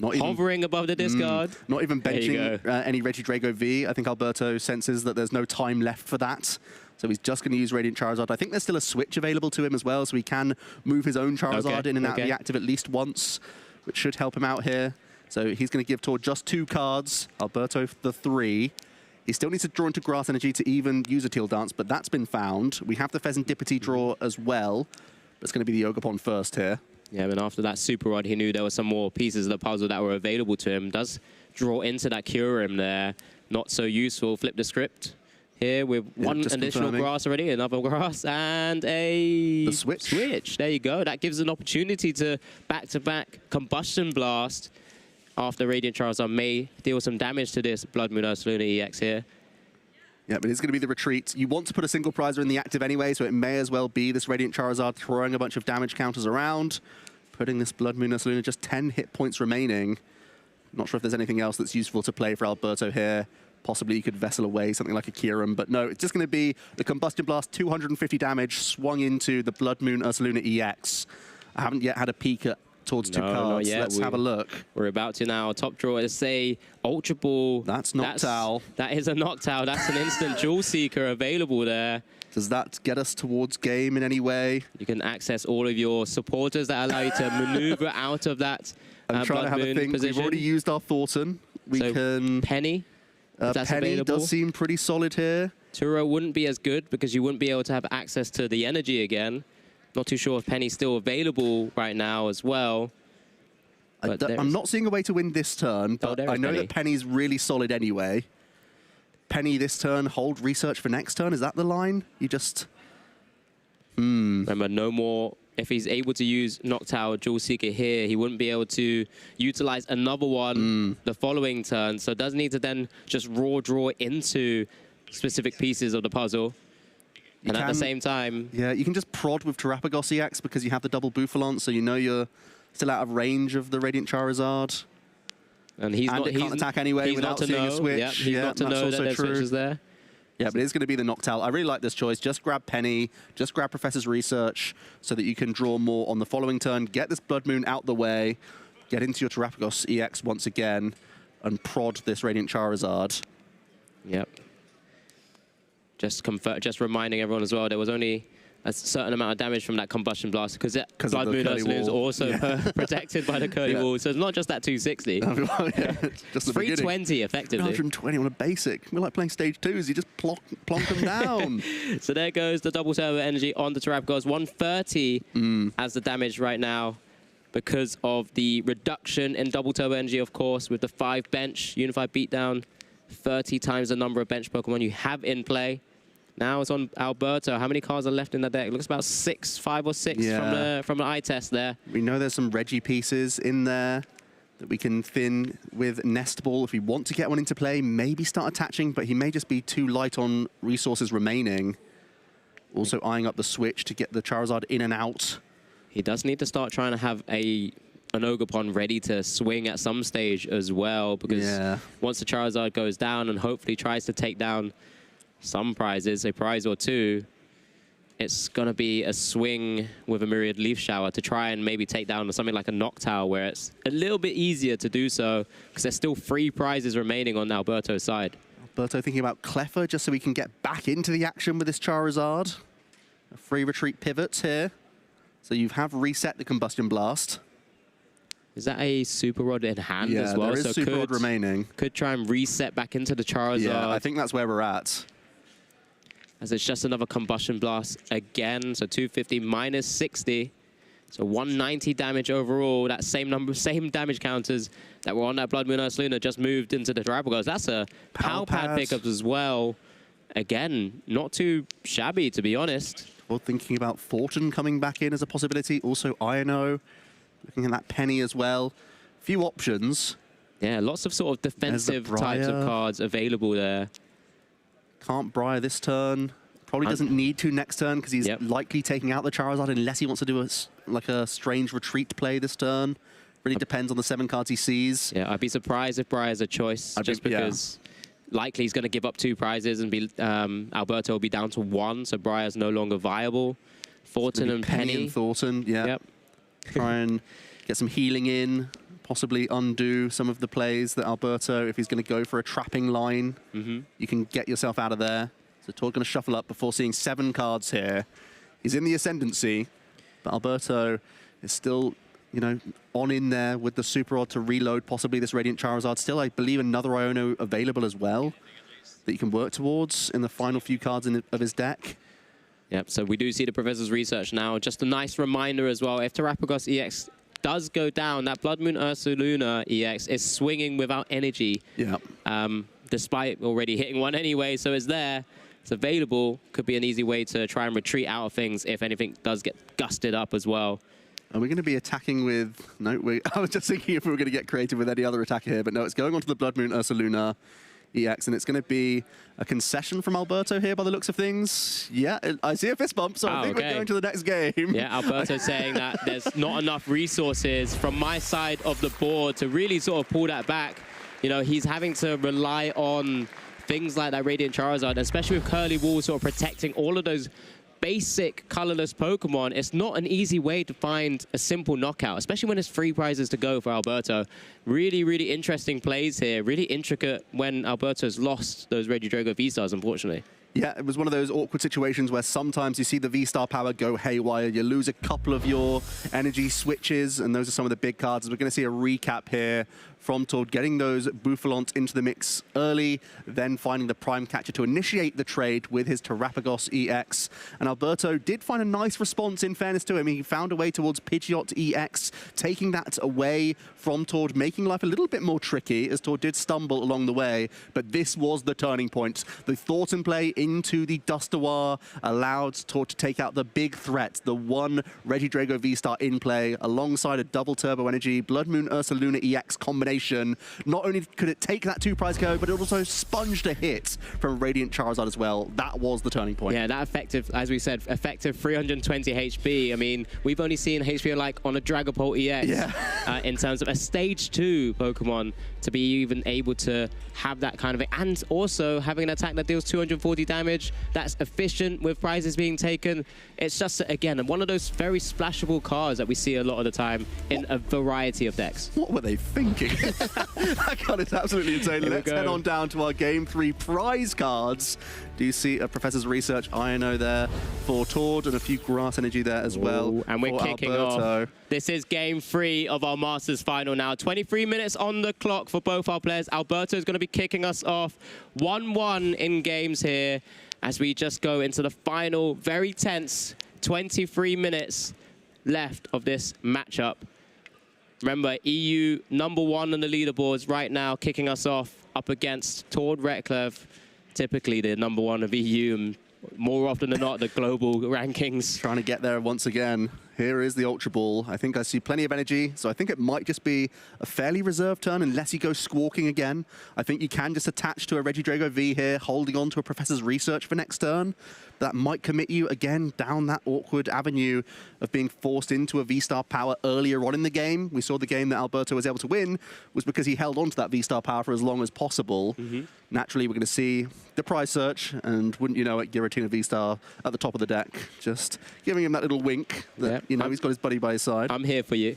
hovering above the discard. Not even benching any Regidrago V. I think Alberto senses that there's no time left for that. So he's just going to use Radiant Charizard. I think there's still a switch available to him as well, so he can move his own Charizard in and out of the active at least once, which should help him out here. So he's going to give Tor just 2 cards. Alberto the 3. He still needs to draw into Grass Energy to even use a Teal Dance, but that's been found. We have the Pheasantipity draw as well. But it's going to be the Ogerpon first here. Yeah, and after that Super Rod, he knew there were some more pieces of the puzzle that were available to him. Does draw into that Kyurem there. Not so useful. Flip the script here with one additional grass already, another grass, and a switch. There you go. That gives an opportunity to back-to-back Combustion Blast after Radiant Charizard may deal some damage to this Blood Moon Ursaluna EX here. Yeah, but it's going to be the retreat. You want to put a single prizer in the active anyway, so it may as well be this Radiant Charizard throwing a bunch of damage counters around, putting this Blood Moon Ursaluna just 10 hit points remaining. Not sure if there's anything else that's useful to play for Alberto here. Possibly you could Vessel away something like a Kyurem, but no, it's just going to be the Combustion Blast, 250 damage, swung into the Blood Moon Ursaluna EX. I haven't yet had a peek at towards 2 cards. Let's have a look. We're about to now. Top draw is say Ultra Ball. That's Noctowl. That is a Noctowl. That's an instant Jewel Seeker available there. Does that get us towards game in any way? You can access all of your supporters that allow you to maneuver out of that I'm trying to have a think. Position. We've already used our Thornton. We can... Penny. Penny does seem pretty solid here. Turo wouldn't be as good because you wouldn't be able to have access to the energy again. Not too sure if Penny's still available right now as well. I'm not seeing a way to win this turn, but I know that Penny's really solid anyway. Penny this turn, hold research for next turn. Is that the line? You just... Remember, no more... If he's able to use Noctowl, Jewel Seeker here, he wouldn't be able to utilize another one the following turn. So does need to then just raw draw into specific pieces of the puzzle. And at the same time... Yeah, you can just prod with Terapagos EX because you have the double Bouffalon, so you know you're still out of range of the Radiant Charizard. And it can't attack anyway without seeing a switch. Yep, he's not to know that there's switches there. Yeah, but it's going to be the Noctowl. I really like this choice. Just grab Penny, just grab Professor's Research so that you can draw more on the following turn. Get this Blood Moon out the way, get into your Terapagos EX once again, and prod this Radiant Charizard. Yep. Just reminding everyone as well, there was only a certain amount of damage from that Combustion Blast because Blood Moon Ursaluna is also protected by the Curly Wall. So it's not just that 260. Just 320 effectively. 120 on a basic. We're like playing stage 2s. You just plonk them down. So there goes the double turbo energy on the Terapagos. 130 as the damage right now because of the reduction in double turbo energy, of course, with the 5 bench unified beatdown. 30 times the number of bench Pokemon you have in play. Now it's on Alberto. How many cards are left in the deck? It looks about 5 or 6 from the eye test there. We know there's some Reggie pieces in there that we can thin with Nest Ball if we want to get one into play. Maybe start attaching, but he may just be too light on resources remaining. Also eyeing up the switch to get the Charizard in and out. He does need to start trying to have an Ogerpon ready to swing at some stage as well, because once the Charizard goes down and hopefully tries to take down some prizes, a prize or 2, it's going to be a swing with a Myriad Leaf Shower to try and maybe take down something like a Noctowl, where it's a little bit easier to do so because there's still 3 prizes remaining on Alberto's side. Alberto thinking about Cleffa just so we can get back into the action with this Charizard. A free retreat pivots here. So you have reset the Combustion Blast. Is that a Super Rod in hand as well? There is Super Rod remaining. Could try and reset back into the Charizard. Yeah, I think that's where we're at. As it's just another Combustion Blast again. So 250 minus 60. So 190 damage overall. That same damage counters that were on that Blood Moon Ursaluna just moved into the Terapagos. That's a Power Pad pickup as well. Again, not too shabby, to be honest. Well, thinking about Thornton coming back in as a possibility. Also Iono. Looking at that Penny as well. Few options. Yeah, lots of sort of defensive types of cards available there. Can't Briar this turn. Probably doesn't need to next turn because he's likely taking out the Charizard unless he wants to do a strange retreat play this turn. Really depends on the 7 cards he sees. Yeah, I'd be surprised if Briar's a choice because likely he's going to give up 2 prizes and be Alberto will be down to 1, so Briar's no longer viable. Thornton and Penny. And Thornton, yeah. Yep. Try and get some healing in, possibly undo some of the plays that Alberto, if he's going to go for a trapping line, you can get yourself out of there. So Tord going to shuffle up before seeing 7 cards here. He's in the ascendancy, but Alberto is still, you know, on in there with the Super Rod to reload possibly this Radiant Charizard. Still, I believe, another Iono available as well that you can work towards in the final few cards of his deck. Yep, so we do see the Professor's Research now. Just a nice reminder as well, if Terrapagos EX does go down, that Blood Moon Ursaluna EX is swinging without energy. Yeah. Despite already hitting 1 anyway, so it's there. It's available. Could be an easy way to try and retreat out of things if anything does get gusted up as well. Are we going to be attacking with... No, I was just thinking if we were going to get creative with any other attacker here, but no, it's going on to the Blood Moon Ursaluna EX, and it's going to be a concession from Alberto here by the looks of things. Yeah, I see a fist bump, so I think we're going to the next game. Yeah, Alberto saying that there's not enough resources from my side of the board to really sort of pull that back. You know, he's having to rely on things like that Radiant Charizard, especially with Curly Wall sort of protecting all of those basic colorless Pokemon. It's not an easy way to find a simple knockout, especially when there's 3 prizes to go for Alberto. Really, really interesting plays here. Really intricate when Alberto's lost those Regidrago V-Stars, unfortunately. Yeah, it was one of those awkward situations where sometimes you see the V-Star power go haywire, you lose a couple of your energy switches, and those are some of the big cards. We're going to see a recap here from Tord getting those Bouffalants into the mix early, then finding the Prime Catcher to initiate the trade with his Terrapagos EX. And Alberto did find a nice response, in fairness to him. He found a way towards Pidgeot EX, taking that away from Tord, making life a little bit more tricky, as Tord did stumble along the way. But this was the turning point. The Thornton play into the Dustoir allowed Tord to take out the big threat, the 1 Regidrago V-Star in play, alongside a double Turbo Energy Blood Moon Ursaluna EX combination. Not only could it take that 2 prize KO, but it also sponged a hit from Radiant Charizard as well. That was the turning point. Yeah, that effective, as we said, effective 320 HP. I mean, we've only seen HP like on a Dragapult EX in terms of a stage 2 Pokemon to be even able to have that kind of, and also having an attack that deals 240 damage, that's efficient with prizes being taken. It's just, again, one of those very splashable cards that we see a lot of the time in a variety of decks. What were they thinking? That card is absolutely insane. Let's head on down to our Game 3 prize cards. Do you see a Professor's Research Iono there for Tord and a few Grass Energy there as well? And we're kicking off. This is Game 3 of our Masters Final now. 23 minutes on the clock for both our players. Alberto is going to be kicking us off 1-1 in games here as we just go into the final, very tense 23 minutes left of this matchup. Remember, EU #1 on the leaderboards right now, kicking us off up against Tord Reklev, typically the #1 of EU, and more often than not, the global rankings. Trying to get there once again. Here is the Ultra Ball. I think I see plenty of energy, so I think it might just be a fairly reserved turn unless you go Squawking again. I think you can just attach to a Regidrago V here, holding on to a Professor's Research for next turn. That might commit you, again, down that awkward avenue of being forced into a V-Star power earlier on in the game. We saw the game that Alberto was able to win was because he held on to that V-Star power for as long as possible. Naturally, we're going to see the prize search, and wouldn't you know it, Giratina V-Star at the top of the deck, just giving him that little wink that, you know, he's got his buddy by his side. I'm here for you.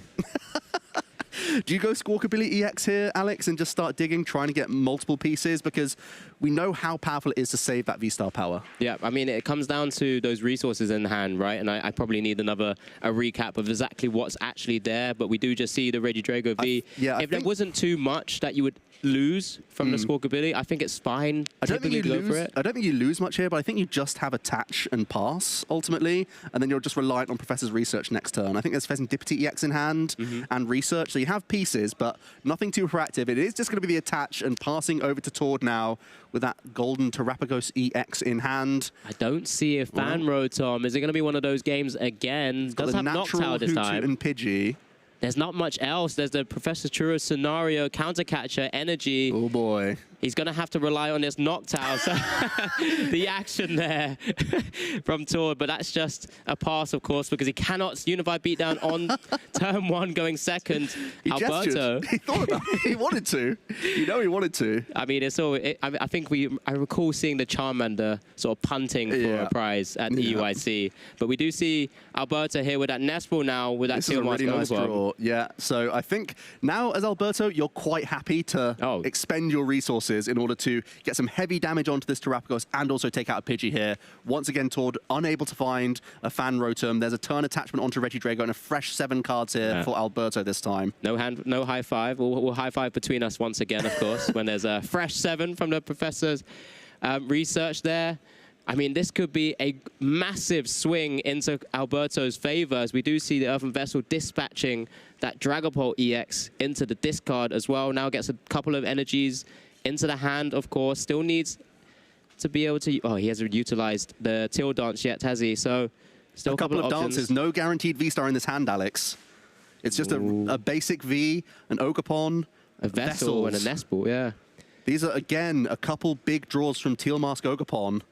Do you go Squawkabilly EX here, Alex, and just start digging, trying to get multiple pieces? Because we know how powerful it is to save that V-Star power. Yeah, I mean, it comes down to those resources in hand, right? And I probably need a recap of exactly what's actually there, but we do just see the Regidrago V. If there wasn't too much that you would lose from the Squawkabilly, I think it's fine. I don't think you lose much here, but I think you just have attach and pass, ultimately, and then you're just reliant on Professor's Research next turn. I think there's Pheasantipity EX in hand and Research, so you have pieces, but nothing too proactive. It is just going to be the attach and passing over to Tord now with that golden Terrapagos EX in hand. I don't see a fan road, Tom. Is it going to be one of those games again? Does have Noctowl this time. And Pidgey. There's not much else. There's the Professor Churro scenario, counter catcher, energy. Oh boy. He's going to have to rely on his Noctowl. So the action there from Tord, but that's just a pass, of course, because he cannot Unified Beatdown on turn 1 going second. He Alberto. Gestured. He thought about it. He wanted to. You know he wanted to. I mean, it's all. I think I recall seeing the Charmander sort of punting for a prize at the EUIC, but we do see Alberto here with that Nest Ball now with that Teal Mask. Really nice draw. Yeah. So I think now as Alberto, you're quite happy to expend your resources in order to get some heavy damage onto this Terrapagos and also take out a Pidgey here. Once again, Tord unable to find a Fan Rotom. There's a turn attachment onto Regidrago and a fresh 7 cards here for Alberto this time. No high five. We'll high five between us once again, of course, when there's a fresh 7 from the professor's research there. I mean, this could be a massive swing into Alberto's favor, as we do see the Earthen Vessel dispatching that Dragapult EX into the discard as well. Now gets a couple of energies into the hand, of course. Still needs to be able to... Oh, he hasn't utilized the Teal Dance yet, has he? So still a couple of dances. No guaranteed V-Star in this hand, Alex. It's just a basic V, an Ogerpon, a Vessel, and a Nest Ball, yeah. These are, again, a couple big draws from Teal Mask Ogerpon.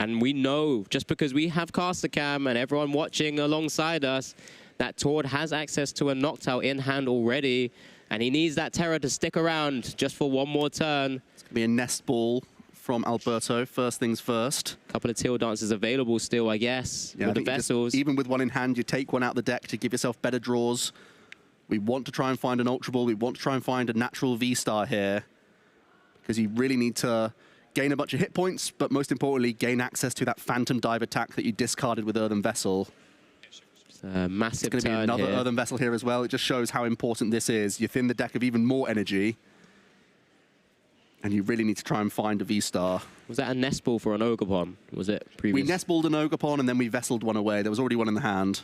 And we know, just because we have Caster Cam and everyone watching alongside us, that Tord has access to a Noctowl in hand already, and he needs that Terra to stick around just for one more turn. It's going to be a Nest Ball from Alberto, first things first. A couple of Teal Dances available still, I guess, with the Vessels. Even with one in hand, you take one out the deck to give yourself better draws. We want to try and find an Ultra Ball. We want to try and find a natural V-Star here, because you really need to gain a bunch of hit points, but most importantly, gain access to that Phantom Dive attack that you discarded with Earthen Vessel. Massive It's going to be another here. Earthen Vessel here as well. It just shows how important this is. You thin the deck of even more energy, and you really need to try and find a V-Star. Was that a Nest Ball for an Ogerpon? Was it previous? We Nest Balled an Ogerpon, and then we Vesseled one away. There was already one in the hand.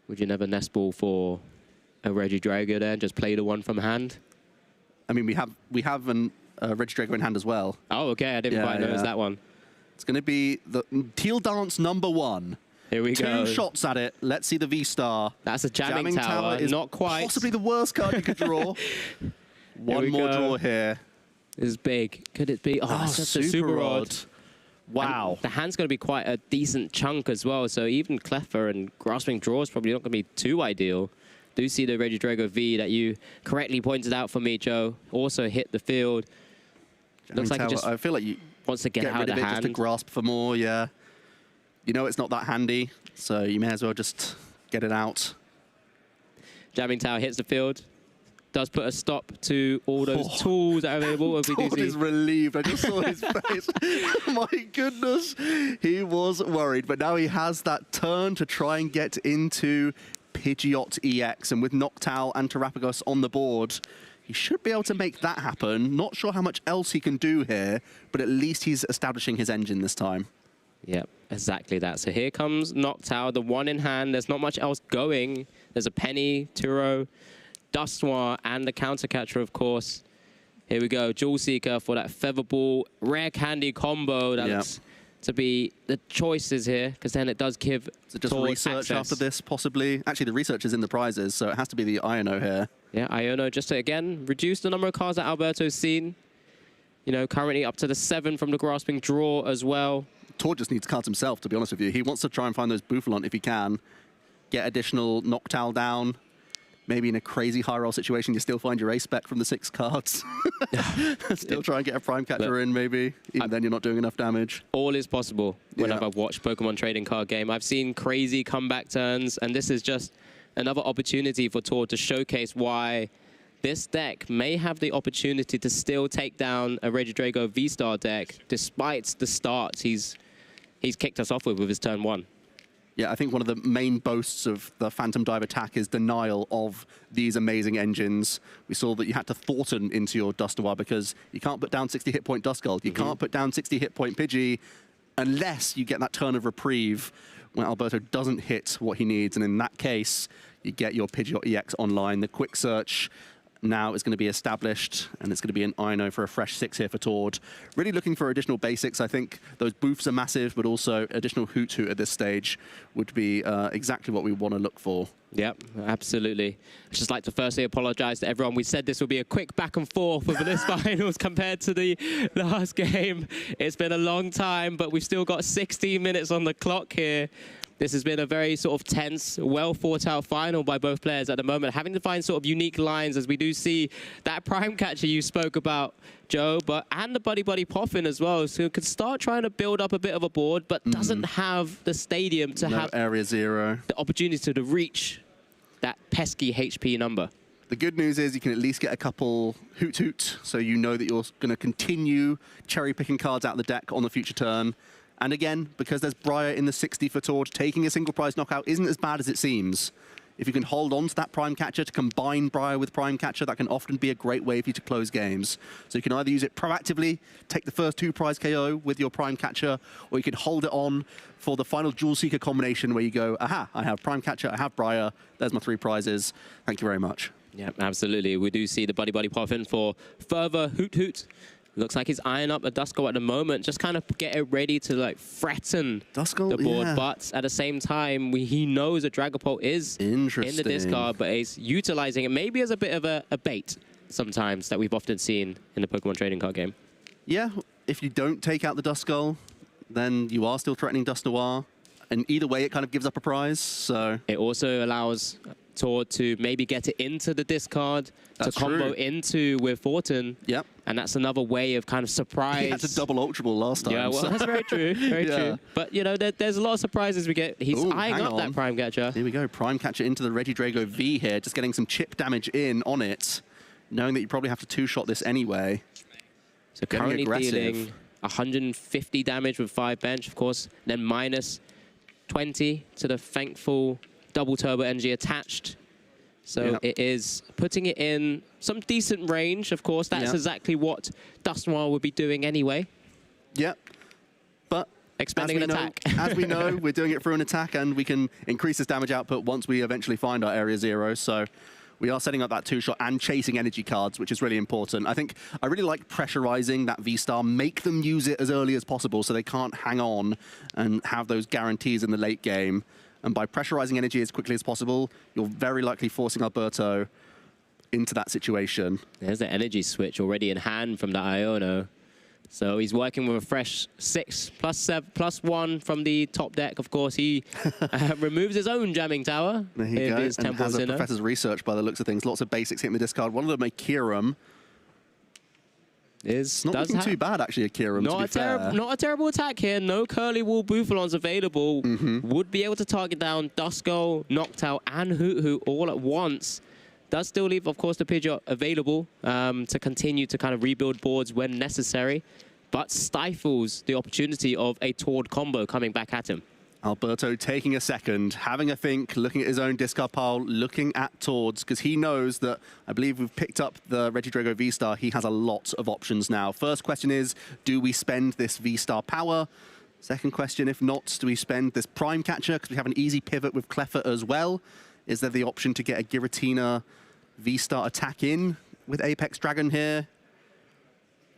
Would you never Nest Ball for a Regidrago there and just play the one from hand? I mean, we have an Regidrago in hand as well. Oh, okay. I didn't quite notice that one. It's going to be the Teal Dance #1. Here we go. 2 shots at it. Let's see the V-Star. That's a Jamming Tower. Is not quite. Possibly the worst card you could draw. One more draw here. This is big. Could it be? Oh, that's just a Super Rod. Wow. And the hand's going to be quite a decent chunk as well. So even Cleffer and Grasping Draw is probably not going to be too ideal. Do see the Regidrago V that you correctly pointed out for me, Joe. Also hit the field. Looks like he just I feel like you wants to get out of the hand. Just to grasp for more, yeah. You know it's not that handy, so you may as well just get it out. Jamming Tower hits the field. Does put a stop to all those tools that are available. As we do see. Is relieved. I just saw his face. My goodness. He was worried, but now he has that turn to try and get into Pidgeot EX, and with Noctowl and Terrapagos on the board, he should be able to make that happen. Not sure how much else he can do here, but at least he's establishing his engine this time. Yep, exactly that. So here comes Noctowl, the one in hand. There's not much else going. There's a Penny, Turo, Dustoir, and the Counter Catcher, of course. Here we go, Jewel Seeker for that Featherball Rare Candy combo. That looks to be the choices here, because then it does give just research after this, possibly. Actually, the research is in the prizes, so it has to be the Iono here. Yeah, Iono, just to, again, reduce the number of cards that Alberto's seen. You know, currently up to the 7 from the Grasping Draw as well. Tord just needs cards himself, to be honest with you. He wants to try and find those Bouffalon if he can. Get additional Noctowl down. Maybe in a crazy high roll situation, you still find your ace spec from the 6 cards. Still try and get a Prime Catcher in, maybe. Even then, you're not doing enough damage. All is possible whenever I've watched Pokemon Trading Card Game. I've seen crazy comeback turns, and this is just another opportunity for Tord to showcase why this deck may have the opportunity to still take down a Regidrago V-Star deck, despite the starts he's kicked us off with his turn 1. Yeah, I think one of the main boasts of the Phantom Dive attack is denial of these amazing engines. We saw that you had to Thornton into your Dustoir because you can't put down 60 hit point Duskull. You can't put down 60 hit point Pidgey unless you get that turn of reprieve when Alberto doesn't hit what he needs. And in that case, you get your Pidgeot EX online. The quick search now is going to be established, and it's going to be an Ino for a fresh 6 here for Tord. Really looking for additional basics. I think those boofs are massive, but also additional Hoot at this stage would be exactly what we want to look for. Yep, absolutely. I'd just like to firstly apologize to everyone. We said this would be a quick back and forth with this finals compared to the last game. It's been a long time, but we've still got 16 minutes on the clock here. This has been a very sort of tense, well thought out final by both players at the moment, having to find sort of unique lines as we do see that prime catcher you spoke about, Joe, and the Buddy Poffin as well, so could start trying to build up a bit of a board, but doesn't have the stadium to have area 0, the opportunity to reach that pesky HP number. The good news is you can at least get a couple hoot, so you know that you're going to continue cherry-picking cards out of the deck on the future turn. And again, because there's Briar in the 60 for Tord, taking a single prize knockout isn't as bad as it seems. If you can hold on to that prime catcher to combine Briar with prime catcher, that can often be a great way for you to close games. So you can either use it proactively, take the first 2 prize KO with your prime catcher, or you can hold it on for the final Jewel Seeker combination where you go, aha, I have prime catcher, I have Briar, there's my 3 prizes. Thank you very much. Yeah, absolutely. We do see the Buddy Poffin for further hoot. Looks like he's eyeing up a Duskull at the moment, just kind of get it ready to like threaten the board. Yeah. But at the same time, he knows a Dragapult is in the discard, but he's utilizing it maybe as a bit of a bait sometimes that we've often seen in the Pokemon trading card game. Yeah, if you don't take out the Duskull, then you are still threatening Dusknoir. And either way, it kind of gives up a prize, so... It also allows Tord to maybe get it into the discard, to combo into with Fortin. Yep. And that's another way of kind of surprise. He had to double Ultra Ball last time. Yeah, well, that's very true. Very true. But, you know, there's a lot of surprises we get. He's eyeing up that Prime Catcher. Here we go. Prime Catcher into the Regidrago V here, just getting some chip damage in on it, knowing that you probably have to 2-shot this anyway. So currently dealing 150 damage with 5 bench, of course, then minus 20 to the thankful double turbo energy attached. So it is putting it in some decent range, of course. That's exactly what Dusknoir would be doing anyway. Yep. But expending an attack. As we know, we're doing it through an attack, and we can increase this damage output once we eventually find our area 0. So we are setting up that 2-shot and chasing energy cards, which is really important. I think I really like pressurizing that V-Star, make them use it as early as possible so they can't hang on and have those guarantees in the late game. And by pressurizing energy as quickly as possible, you're very likely forcing Alberto into that situation. There's the energy switch already in hand from the Iono. So he's working with a fresh 6 plus 1 from the top deck. Of course, he removes his own jamming tower. There you go, and has a Professor's Research by the looks of things. Lots of basics hitting the discard. One of them, a Kyurem. It's not looking too bad, actually, a Kyurem, to be fair. Not a terrible attack here. No Curly Wall Bufalons available. Would be able to target down Duskull, Noctowl, and Hoot all at once. Does still leave, of course, the Pidgeot available to continue to kind of rebuild boards when necessary, but stifles the opportunity of a Tord combo coming back at him. Alberto taking a second, having a think, looking at his own discard pile, looking at Tord's, because he knows that, I believe we've picked up the Regidrago V-Star. He has a lot of options now. First question is, do we spend this V-Star power? Second question, if not, do we spend this Prime Catcher? Because we have an easy pivot with Cleffa as well. Is there the option to get a Giratina V-Star attack in with Apex Dragon here?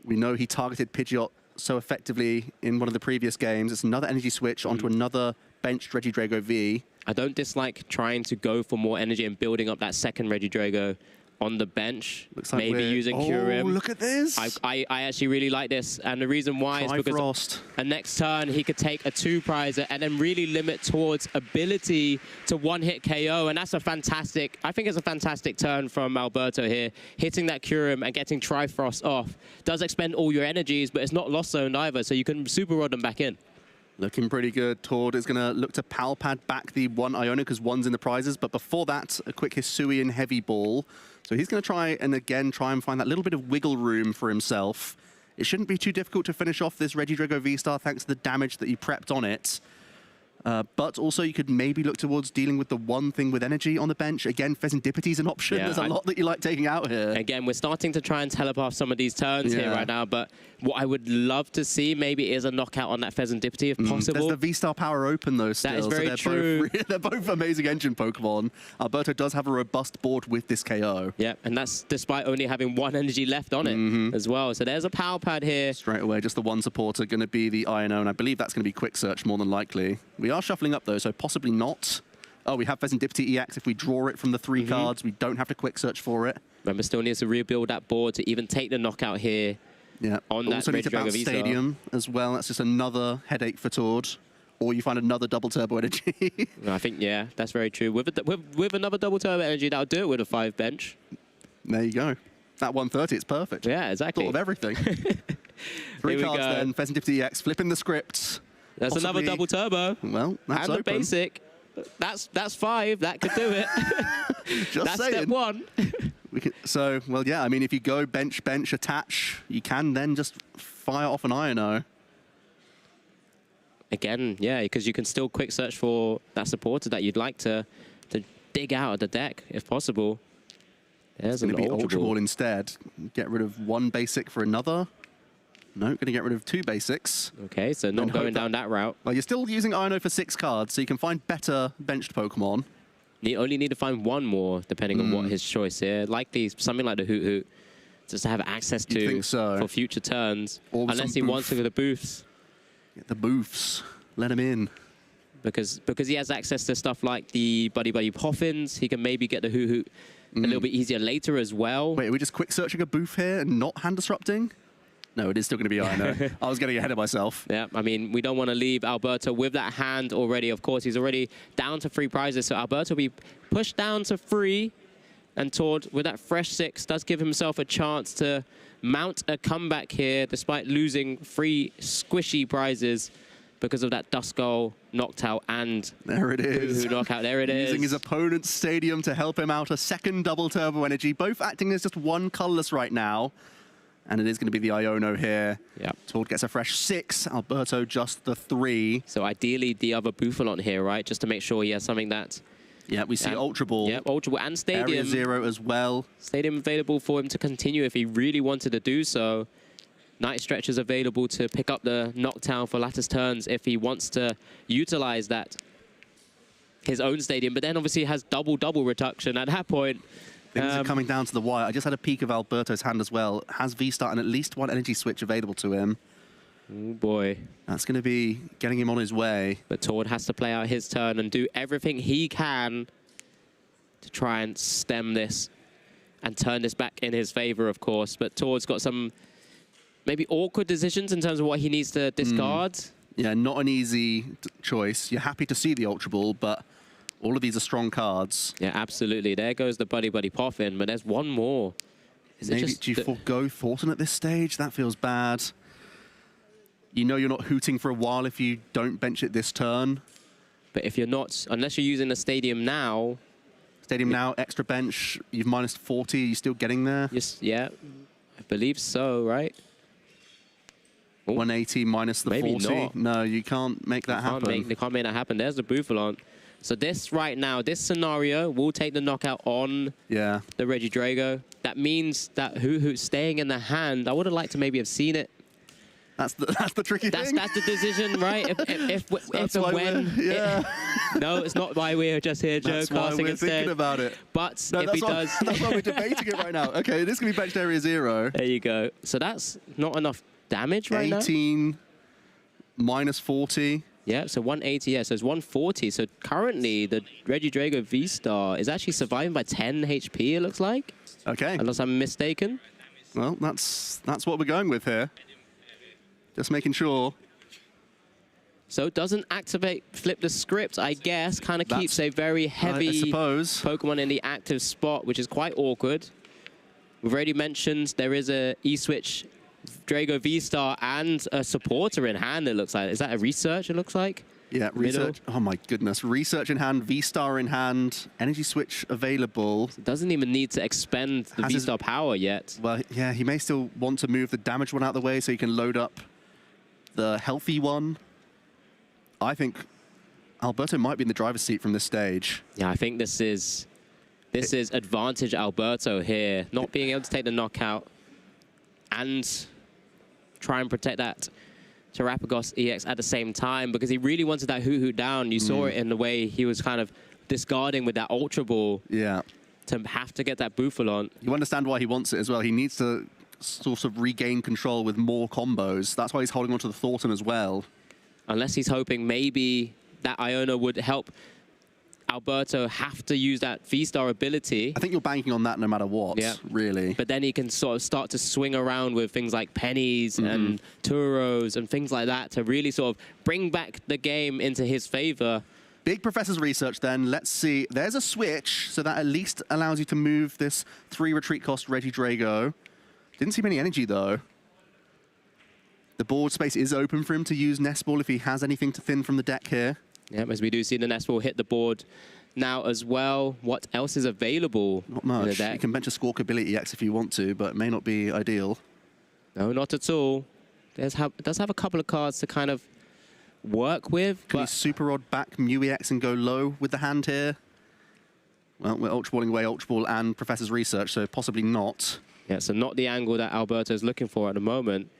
We know he targeted Pidgeot so effectively in one of the previous games. It's another energy switch onto another benched Regidrago V. I don't dislike trying to go for more energy and building up that second Regidrago on the bench. Looks like maybe using Kyurem. Oh, look at this. I actually really like this. And the reason why is because next turn he could take a 2-prizer and then really limit Tord's ability to one-hit KO. And that's a fantastic, I think it's a fantastic turn from Alberto here. Hitting that Kyurem and getting Trifrost off. Does expend all your energies, but it's not lost zoned either. So you can super rod them back in. Looking pretty good. Tord is going to look to Pal Pad back the 1 Iona because 1's in the prizes. But before that, a quick Hisuian Heavy Ball. So he's going to try and find that little bit of wiggle room for himself. It shouldn't be too difficult to finish off this Regidrago V-Star thanks to the damage that he prepped on it. But also you could maybe look towards dealing with the one thing with energy on the bench. Again, Pheasantipity is an option. Yeah, there's a lot that you like taking out here. Again, we're starting to try and telepath some of these turns here right now, but what I would love to see maybe is a knockout on that Pheasantipity if possible. There's the V-Star power open though still. That is very true. They're both amazing engine Pokemon. Alberto does have a robust board with this KO. Yeah, and that's despite only having 1 energy left on it as well. So there's a power pad here. Straight away, just the 1 supporter going to be the Iono, and I believe that's going to be Quick Search more than likely. We are shuffling up though, so possibly not. Oh, we have Serendipity EX. If we draw it from the 3 cards, we don't have to quick search for it. Remember, still needs to rebuild that board to even take the knockout here. Yeah. On that also need to bounce Stadium as well. That's just another headache for Tord. Or you find another double turbo energy. I think, yeah, that's very true. With another double turbo energy, that'll do it with a 5 bench. There you go. At 130, it's perfect. Yeah, exactly. Thought of everything. 3 cards then. Serendipity EX. Flipping the scripts. That's another double turbo. Well, that's and open. a basic. That's 5. That could do it. Just that's saying. step 1. So, well, yeah, I mean, if you go bench, attach, you can then just fire off an Iono. Again, yeah, because you can still quick search for that supporter that you'd like to dig out of the deck, if possible. There's an Ultra Ball instead. Get rid of 1 basic for another. No, going to get rid of 2 basics. Okay, so not going down that route. Well, you're still using Iono for 6 cards, so you can find better benched Pokemon. You only need to find 1 more, depending on what his choice here. Likely something like the Hoot Hoot, just to have access to for future turns. Or unless he wants to go to the booths. Get the booths. Let him in. Because he has access to stuff like the Buddy Buddy Poffins, he can maybe get the Hoot Hoot a little bit easier later as well. Wait, are we just quick searching a booth here and not hand disrupting? No, it is still going to be Iono. I was getting ahead of myself. Yeah, I mean, we don't want to leave Alberto with that hand already. Of course, he's already down to 3 prizes. So Alberto will be pushed down to 3. And Tord, with that fresh 6, does give himself a chance to mount a comeback here, despite losing 3 squishy prizes because of that Duskull, Noctowl, and there it is. Knockout. There it is. Using his opponent's Stadium to help him out. A second double turbo energy, both acting as just 1 colorless right now. And it is going to be the Iono here. Yep. Tord gets a fresh 6. Alberto just the 3. So ideally, the other Bufalon here, right? Just to make sure he has something that... Yeah, we see Ultra Ball. Yep, Ultra Ball and Stadium. Area 0 as well. Stadium available for him to continue if he really wanted to do so. Night Stretch is available to pick up the Noctowl for lattice turns if he wants to utilize that. His own Stadium, but then obviously he has double reduction at that point. Things are coming down to the wire. I just had a peek of Alberto's hand as well. Has V-Star and at least 1 energy switch available to him. Oh boy. That's going to be getting him on his way. But Tord has to play out his turn and do everything he can to try and stem this and turn this back in his favor, of course. But Tord's got some maybe awkward decisions in terms of what he needs to discard. Yeah, not an easy choice. You're happy to see the Ultra Ball, but all of these are strong cards. Yeah, absolutely. There goes the Buddy Buddy Poffin, but there's 1 more. Maybe do you forego Thornton at this stage? That feels bad. You know you're not hooting for a while if you don't bench it this turn. But if you're not, unless you're using the Stadium now... Stadium now, extra bench, you've minus 40, are you still getting there? Yes, yeah, I believe so, right? Ooh. 180 minus the Maybe 40. Not. No, you can't make that happen. They can't make that happen. There's the Bufalon. So this right now, this scenario will take the knockout on the Regidrago. That means that Hoot Hoot's staying in the hand. I would have liked to maybe have seen it. That's the tricky thing. That's the decision, right? If and when. No, it's not why we're just here, Joe. That's why we're thinking about it. But no, if he does... That's why we're debating it right now. Okay, this can be benched area 0. There you go. So that's not enough damage right now? 18 minus 40. Yeah, so 180, yeah, so it's 140. So currently, the Regidrago V-Star is actually surviving by 10 HP, it looks like. Okay. Unless I'm mistaken. Well, that's what we're going with here. Just making sure. So it doesn't activate Flip the Script, I guess. Kind of keeps a very heavy Pokemon in the active spot, which is quite awkward. We've already mentioned there is a E-Switch Drago V-Star and a supporter in hand, it looks like. Is that a research, it looks like? Yeah, research. Oh my goodness. Research in hand, V-Star in hand, energy switch available. It doesn't even need to expend the V-Star power yet. Well, yeah, he may still want to move the damaged one out of the way so he can load up the healthy one. I think Alberto might be in the driver's seat from this stage. Yeah, I think this is advantage Alberto here, not being able to take the knockout and try and protect that Terrapagos EX at the same time, because he really wanted that Hoot Hoot down. You saw it in the way he was kind of discarding with that Ultra Ball. Yeah. To have to get that Bufalon. You understand why he wants it as well. He needs to sort of regain control with more combos. That's why he's holding on to the Thornton as well. Unless he's hoping maybe that Iono would help Alberto have to use that V-Star ability. I think you're banking on that no matter what, really. But then he can sort of start to swing around with things like pennies and Turos and things like that to really sort of bring back the game into his favor. Big Professor's research then. Let's see. There's a switch, so that at least allows you to move this 3 retreat cost Regidrago. Didn't see many energy, though. The board space is open for him to use Nest Ball if he has anything to thin from the deck here. Yeah, as we do see the Nest Ball hit the board now as well. What else is available? Not much. In the deck? You can bench a Squawkabilly EX if you want to, but it may not be ideal. No, not at all. It does have a couple of cards to kind of work with. Can you Super Rod back Mew EX and go low with the hand here? Well, we're Ultra Balling away Ultra Ball and Professor's Research, so possibly not. Yeah, so not the angle that Alberto is looking for at the moment.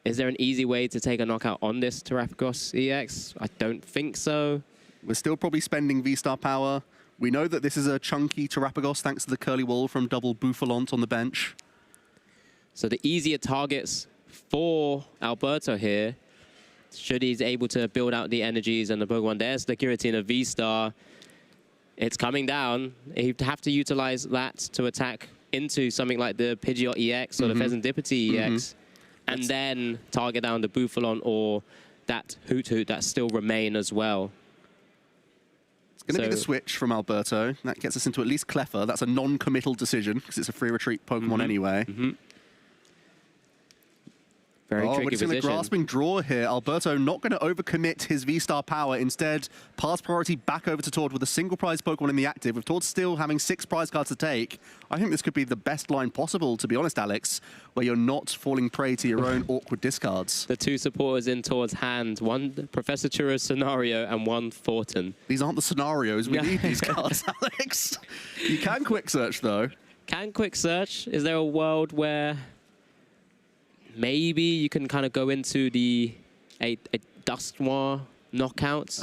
Is there an easy way to take a knockout on this Terrapagos EX? I don't think so. We're still probably spending V-Star power. We know that this is a chunky Terrapagos thanks to the Curly Wall from double Bouffalante on the bench. So the easier targets for Alberto here, should he's able to build out the energies and the Pokemon. There's the Giratina V-Star. It's coming down. He'd have to utilize that to attack into something like the Pidgeot EX or the Pheasantipity EX. And then target down the Bouffalon or that Hoot that still remain as well. It's going to be the switch from Alberto. That gets us into at least Cleffer. That's a non-committal decision because it's a free retreat Pokemon anyway. Very tricky we're just in a grasping draw here. Alberto not going to overcommit his V-Star power. Instead, pass priority back over to Tord with a single prize Pokemon in the active. With Tord still having 6 prize cards to take, I think this could be the best line possible, to be honest, Alex, where you're not falling prey to your own awkward discards. The 2 supporters in Tord's hand, one Professor Churro's scenario and one Thornton. These aren't the scenarios. We need these cards, Alex. You can quick search, though. Can quick search? Is there a world where maybe you can kind of go into a Dusknoir knockout?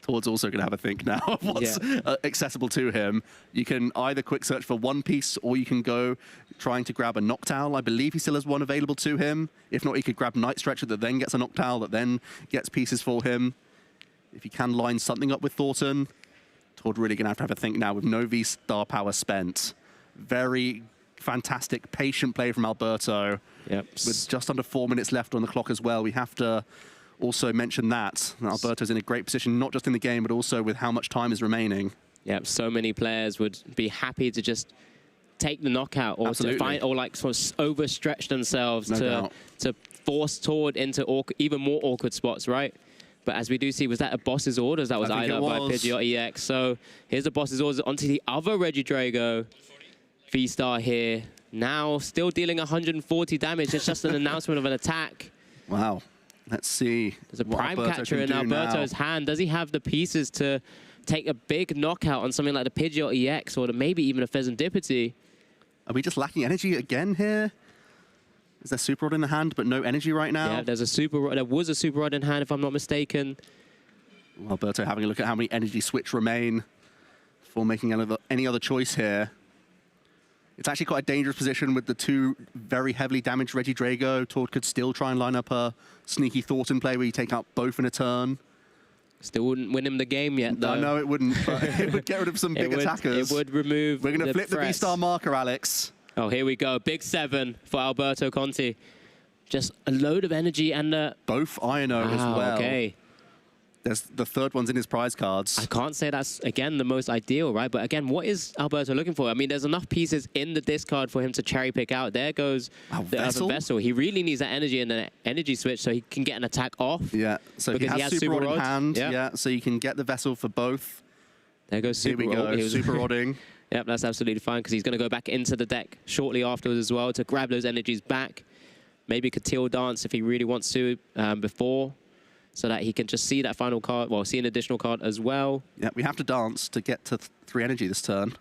Tord's also going to have a think now of what's accessible to him. You can either quick search for one piece, or you can go trying to grab a Noctowl. I believe he still has one available to him. If not, he could grab Night Stretcher that then gets a Noctowl that then gets pieces for him. If he can line something up with Thornton, Tord really going to have a think now with no V-Star power spent. Very fantastic, patient play from Alberto. Yep. With just under 4 minutes left on the clock as well. We have to also mention that Alberto's in a great position, not just in the game, but also with how much time is remaining. Yep, so many players would be happy to just take the knockout or to find, or like sort of overstretch themselves to force Tord into even more awkward spots, right? But as we do see, was that a boss's orders that was eyed up by Pidgeot EX? So here's the boss's orders onto the other Regidrago. V-Star here. Now still dealing 140 damage. It's just an announcement of an attack. Wow. Let's see. There's a Prime Catcher in Alberto's hand. Does he have the pieces to take a big knockout on something like the Pidgeot EX or maybe even a Pheasantipity? Are we just lacking energy again here? Is there Super Rod in the hand, but no energy right now? Yeah, there's a Super Rod. There was a Super Rod in hand, if I'm not mistaken. Alberto having a look at how many energy switch remain before making any other choice here. It's actually quite a dangerous position with the 2 very heavily damaged Regidrago. Tord could still try and line up a sneaky Thornton play where you take out both in a turn. Still wouldn't win him the game yet, though. I know it wouldn't, but it would get rid of some big attackers. It would remove We're going to flip the V-Star marker, Alex. Oh, here we go. Big 7 for Alberto Conti. Just a load of energy and... both Iono as well. Okay. There's the 3rd one's in his prize cards. I can't say that's, again, the most ideal, right? But again, what is Alberto looking for? I mean, there's enough pieces in the discard for him to cherry pick out. There goes the other Vessel. He really needs that energy and an energy switch so he can get an attack off. Yeah, so he has Super Rod in hand. Yeah, so you can get the Vessel for both. There goes Super Rod. Here we go, Super Rodding. Yep, that's absolutely fine because he's going to go back into the deck shortly afterwards as well to grab those energies back. Maybe could Teal Dance if he really wants to before, so that he can just see that final card, well, see an additional card as well. Yeah, we have to dance to get to 3 energy this turn.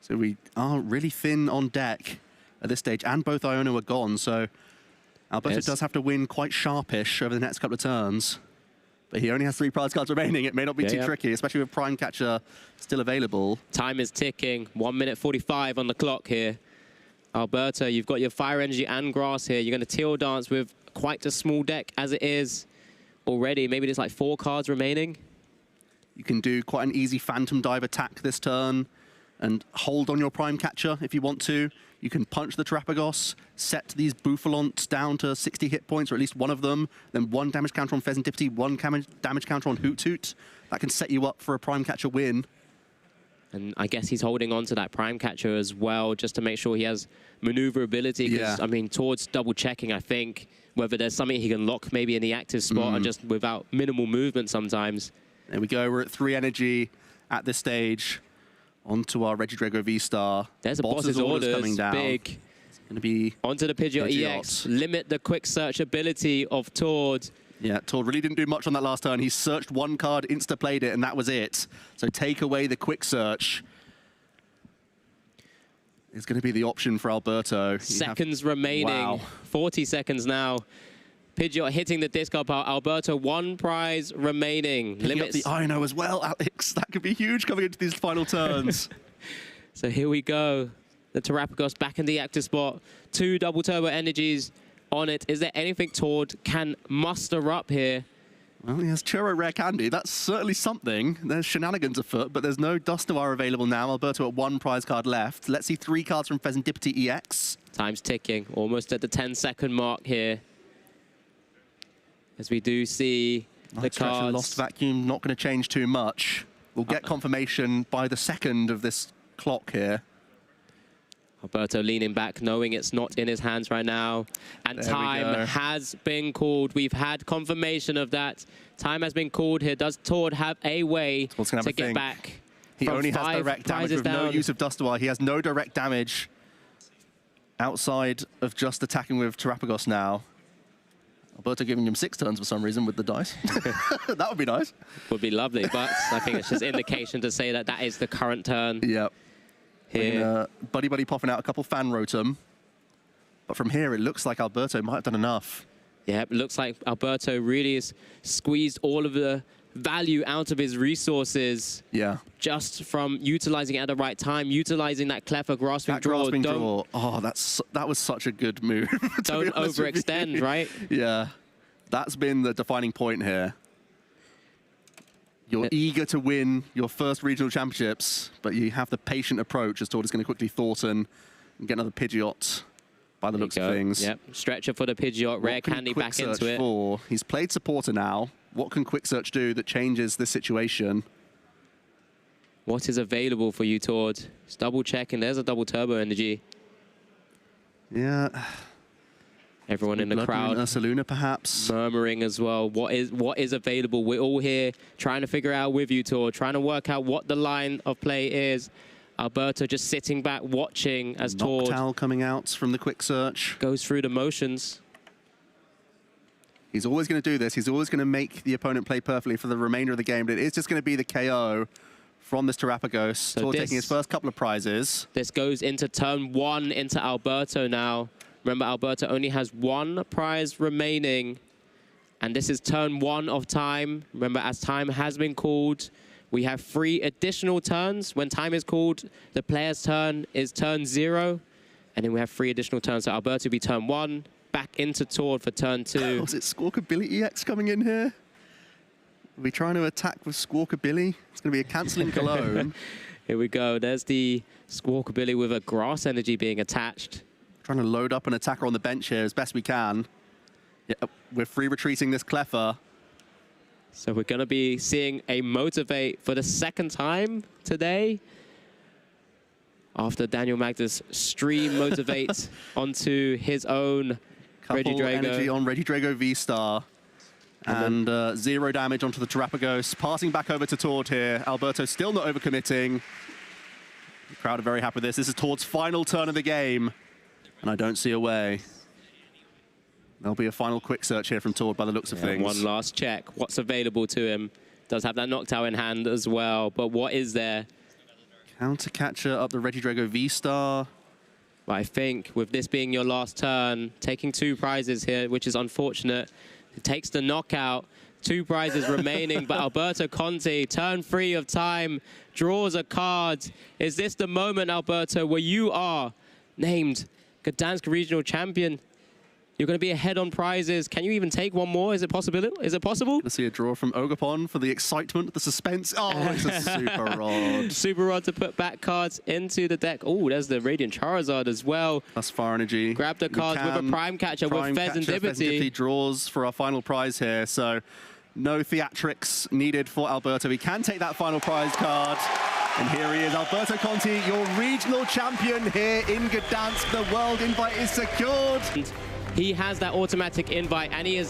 So we are really thin on deck at this stage, and both Iono are gone, so Alberto does have to win quite sharpish over the next couple of turns. But he only has 3 prize cards remaining. It may not be too tricky, especially with Prime Catcher still available. Time is ticking. 1 minute 45 on the clock here. Alberto, you've got your Fire Energy and Grass here. You're going to Teal Dance with quite a small deck as it is already. Maybe there's like 4 cards remaining. You can do quite an easy Phantom Dive attack this turn and hold on your Prime Catcher if you want to. You can punch the Terrapagos, set these Bouffalants down to 60 hit points, or at least one of them, then 1 damage counter on Pheasantipity, 1 damage counter on Hoot Toot. That can set you up for a Prime Catcher win. And I guess he's holding on to that Prime Catcher as well, just to make sure he has maneuverability. Because, I mean, towards double-checking, I think, whether there's something he can lock maybe in the active spot or just without minimal movement sometimes. There we go. We're at 3 energy at this stage. Onto our Regidrago V-Star. There's a boss's orders coming down. Big. It's going to be onto the Pidgeot EX. Limit the quick search ability of Tord. Yeah, Tord really didn't do much on that last turn. He searched one card, insta-played it, and that was it. So take away the quick search. It's going to be the option for Alberto. Seconds remaining. Wow. 40 seconds now. Pidgeot hitting the discard pile. Alberto, 1 prize remaining. Limits the Ino as well, Alex. That could be huge coming into these final turns. So here we go. The Terrapagos back in the active spot. 2 double turbo energies on it. Is there anything Tord can muster up here? Well, he has Churro Rare Candy. That's certainly something. There's shenanigans afoot, but there's no Dustovar available now. Alberto at 1 prize card left. Let's see 3 cards from Pheasantipity EX. Time's ticking. Almost at the 10-second mark here. As we do see the cards. Lost Vacuum, not going to change too much. We'll get confirmation by the second of this clock here. Alberto leaning back, knowing it's not in his hands right now. And time has been called. We've had confirmation of that. Time has been called here. Does Tord have a way to get back? He only has direct damage with no use of Dustovar. He has no direct damage outside of just attacking with Terrapagos now. Alberto giving him 6 turns for some reason with the dice. That would be nice. Would be lovely, but I think it's just indication to say that that is the current turn. Yep. Here. Buddy popping out a couple Fan Rotom. But from here, it looks like Alberto might have done enough. Yeah, it looks like Alberto really has squeezed all of the value out of his resources. Yeah. Just from utilizing it at the right time, utilizing that clever grasping draw. Oh, that was such a good move. Don't overextend, right? Yeah. That's been the defining point here. You're eager to win your first regional championships, but you have the patient approach as Tord is going to quickly Thornton and get another Pidgeot by the looks of things. Yep. Stretcher for the Pidgeot, Rare Candy back into it. He's played supporter now. What can Quick Search do that changes this situation? What is available for you, Tord? Just double checking. There's a double turbo energy. Yeah. Everyone in the crowd, Ursaluna perhaps murmuring as well. What is available? We're all here trying to figure out with you, Tord, trying to work out what the line of play is. Alberto just sitting back, watching as Tord Noctowl coming out from the Quick Search. Goes through the motions. He's always going to do this. He's always going to make the opponent play perfectly for the remainder of the game, but it is just going to be the KO from this Terrapagos. So Tord taking his first couple of prizes. This goes into turn 1 into Alberto now. Remember, Alberto only has 1 prize remaining. And this is turn 1 of time. Remember, as time has been called, we have 3 additional turns. When time is called, the player's turn is turn 0. And then we have 3 additional turns. So Alberto will be turn 1, back into Tord for turn 2. Was it Squawkabilly EX coming in here? Are we trying to attack with Squawkabilly? It's going to be a cancelling Cologne. Here we go. There's the Squawkabilly with a grass energy being attached. Trying to load up an attacker on the bench here as best we can. Yeah, we're free retreating this Cleffa. So we're going to be seeing a Motivate for the 2nd time today. After Daniel Magda's stream Motivate onto his own Couple energy on Regidrago V-Star. And 0 damage onto the Terrapagos. Passing back over to Tord here. Alberto still not overcommitting. The crowd are very happy with this. This is Tord's final turn of the game. And I don't see a way. There'll be a final Quick Search here from Tord by the looks of things. One last check. What's available to him? Does have that Noctowl in hand as well. But what is there? Counter Catcher up the Regidrago V-Star. But I think with this being your last turn, taking 2 prizes here, which is unfortunate. It takes the knockout. 2 prizes remaining, but Alberto Conti, turn 3 of time, draws a card. Is this the moment, Alberto, where you are named Gdańsk Regional Champion? You're going to be ahead on prizes. Can you even take one more? Is it possible? Is it possible? To see a draw from Ogapon for the excitement, the suspense. Oh, it's a Super Rod. Super Rod to put back cards into the deck. Oh, there's the Radiant Charizard as well. That's Fire Energy. Grab the cards with a Prime Catcher with Fezandipity. Draws for our final prize here, so no theatrics needed for Alberto. He can take that final prize card. And here he is, Alberto Conti, your regional champion here in Gdansk. The world invite is secured. He has that automatic invite, and he is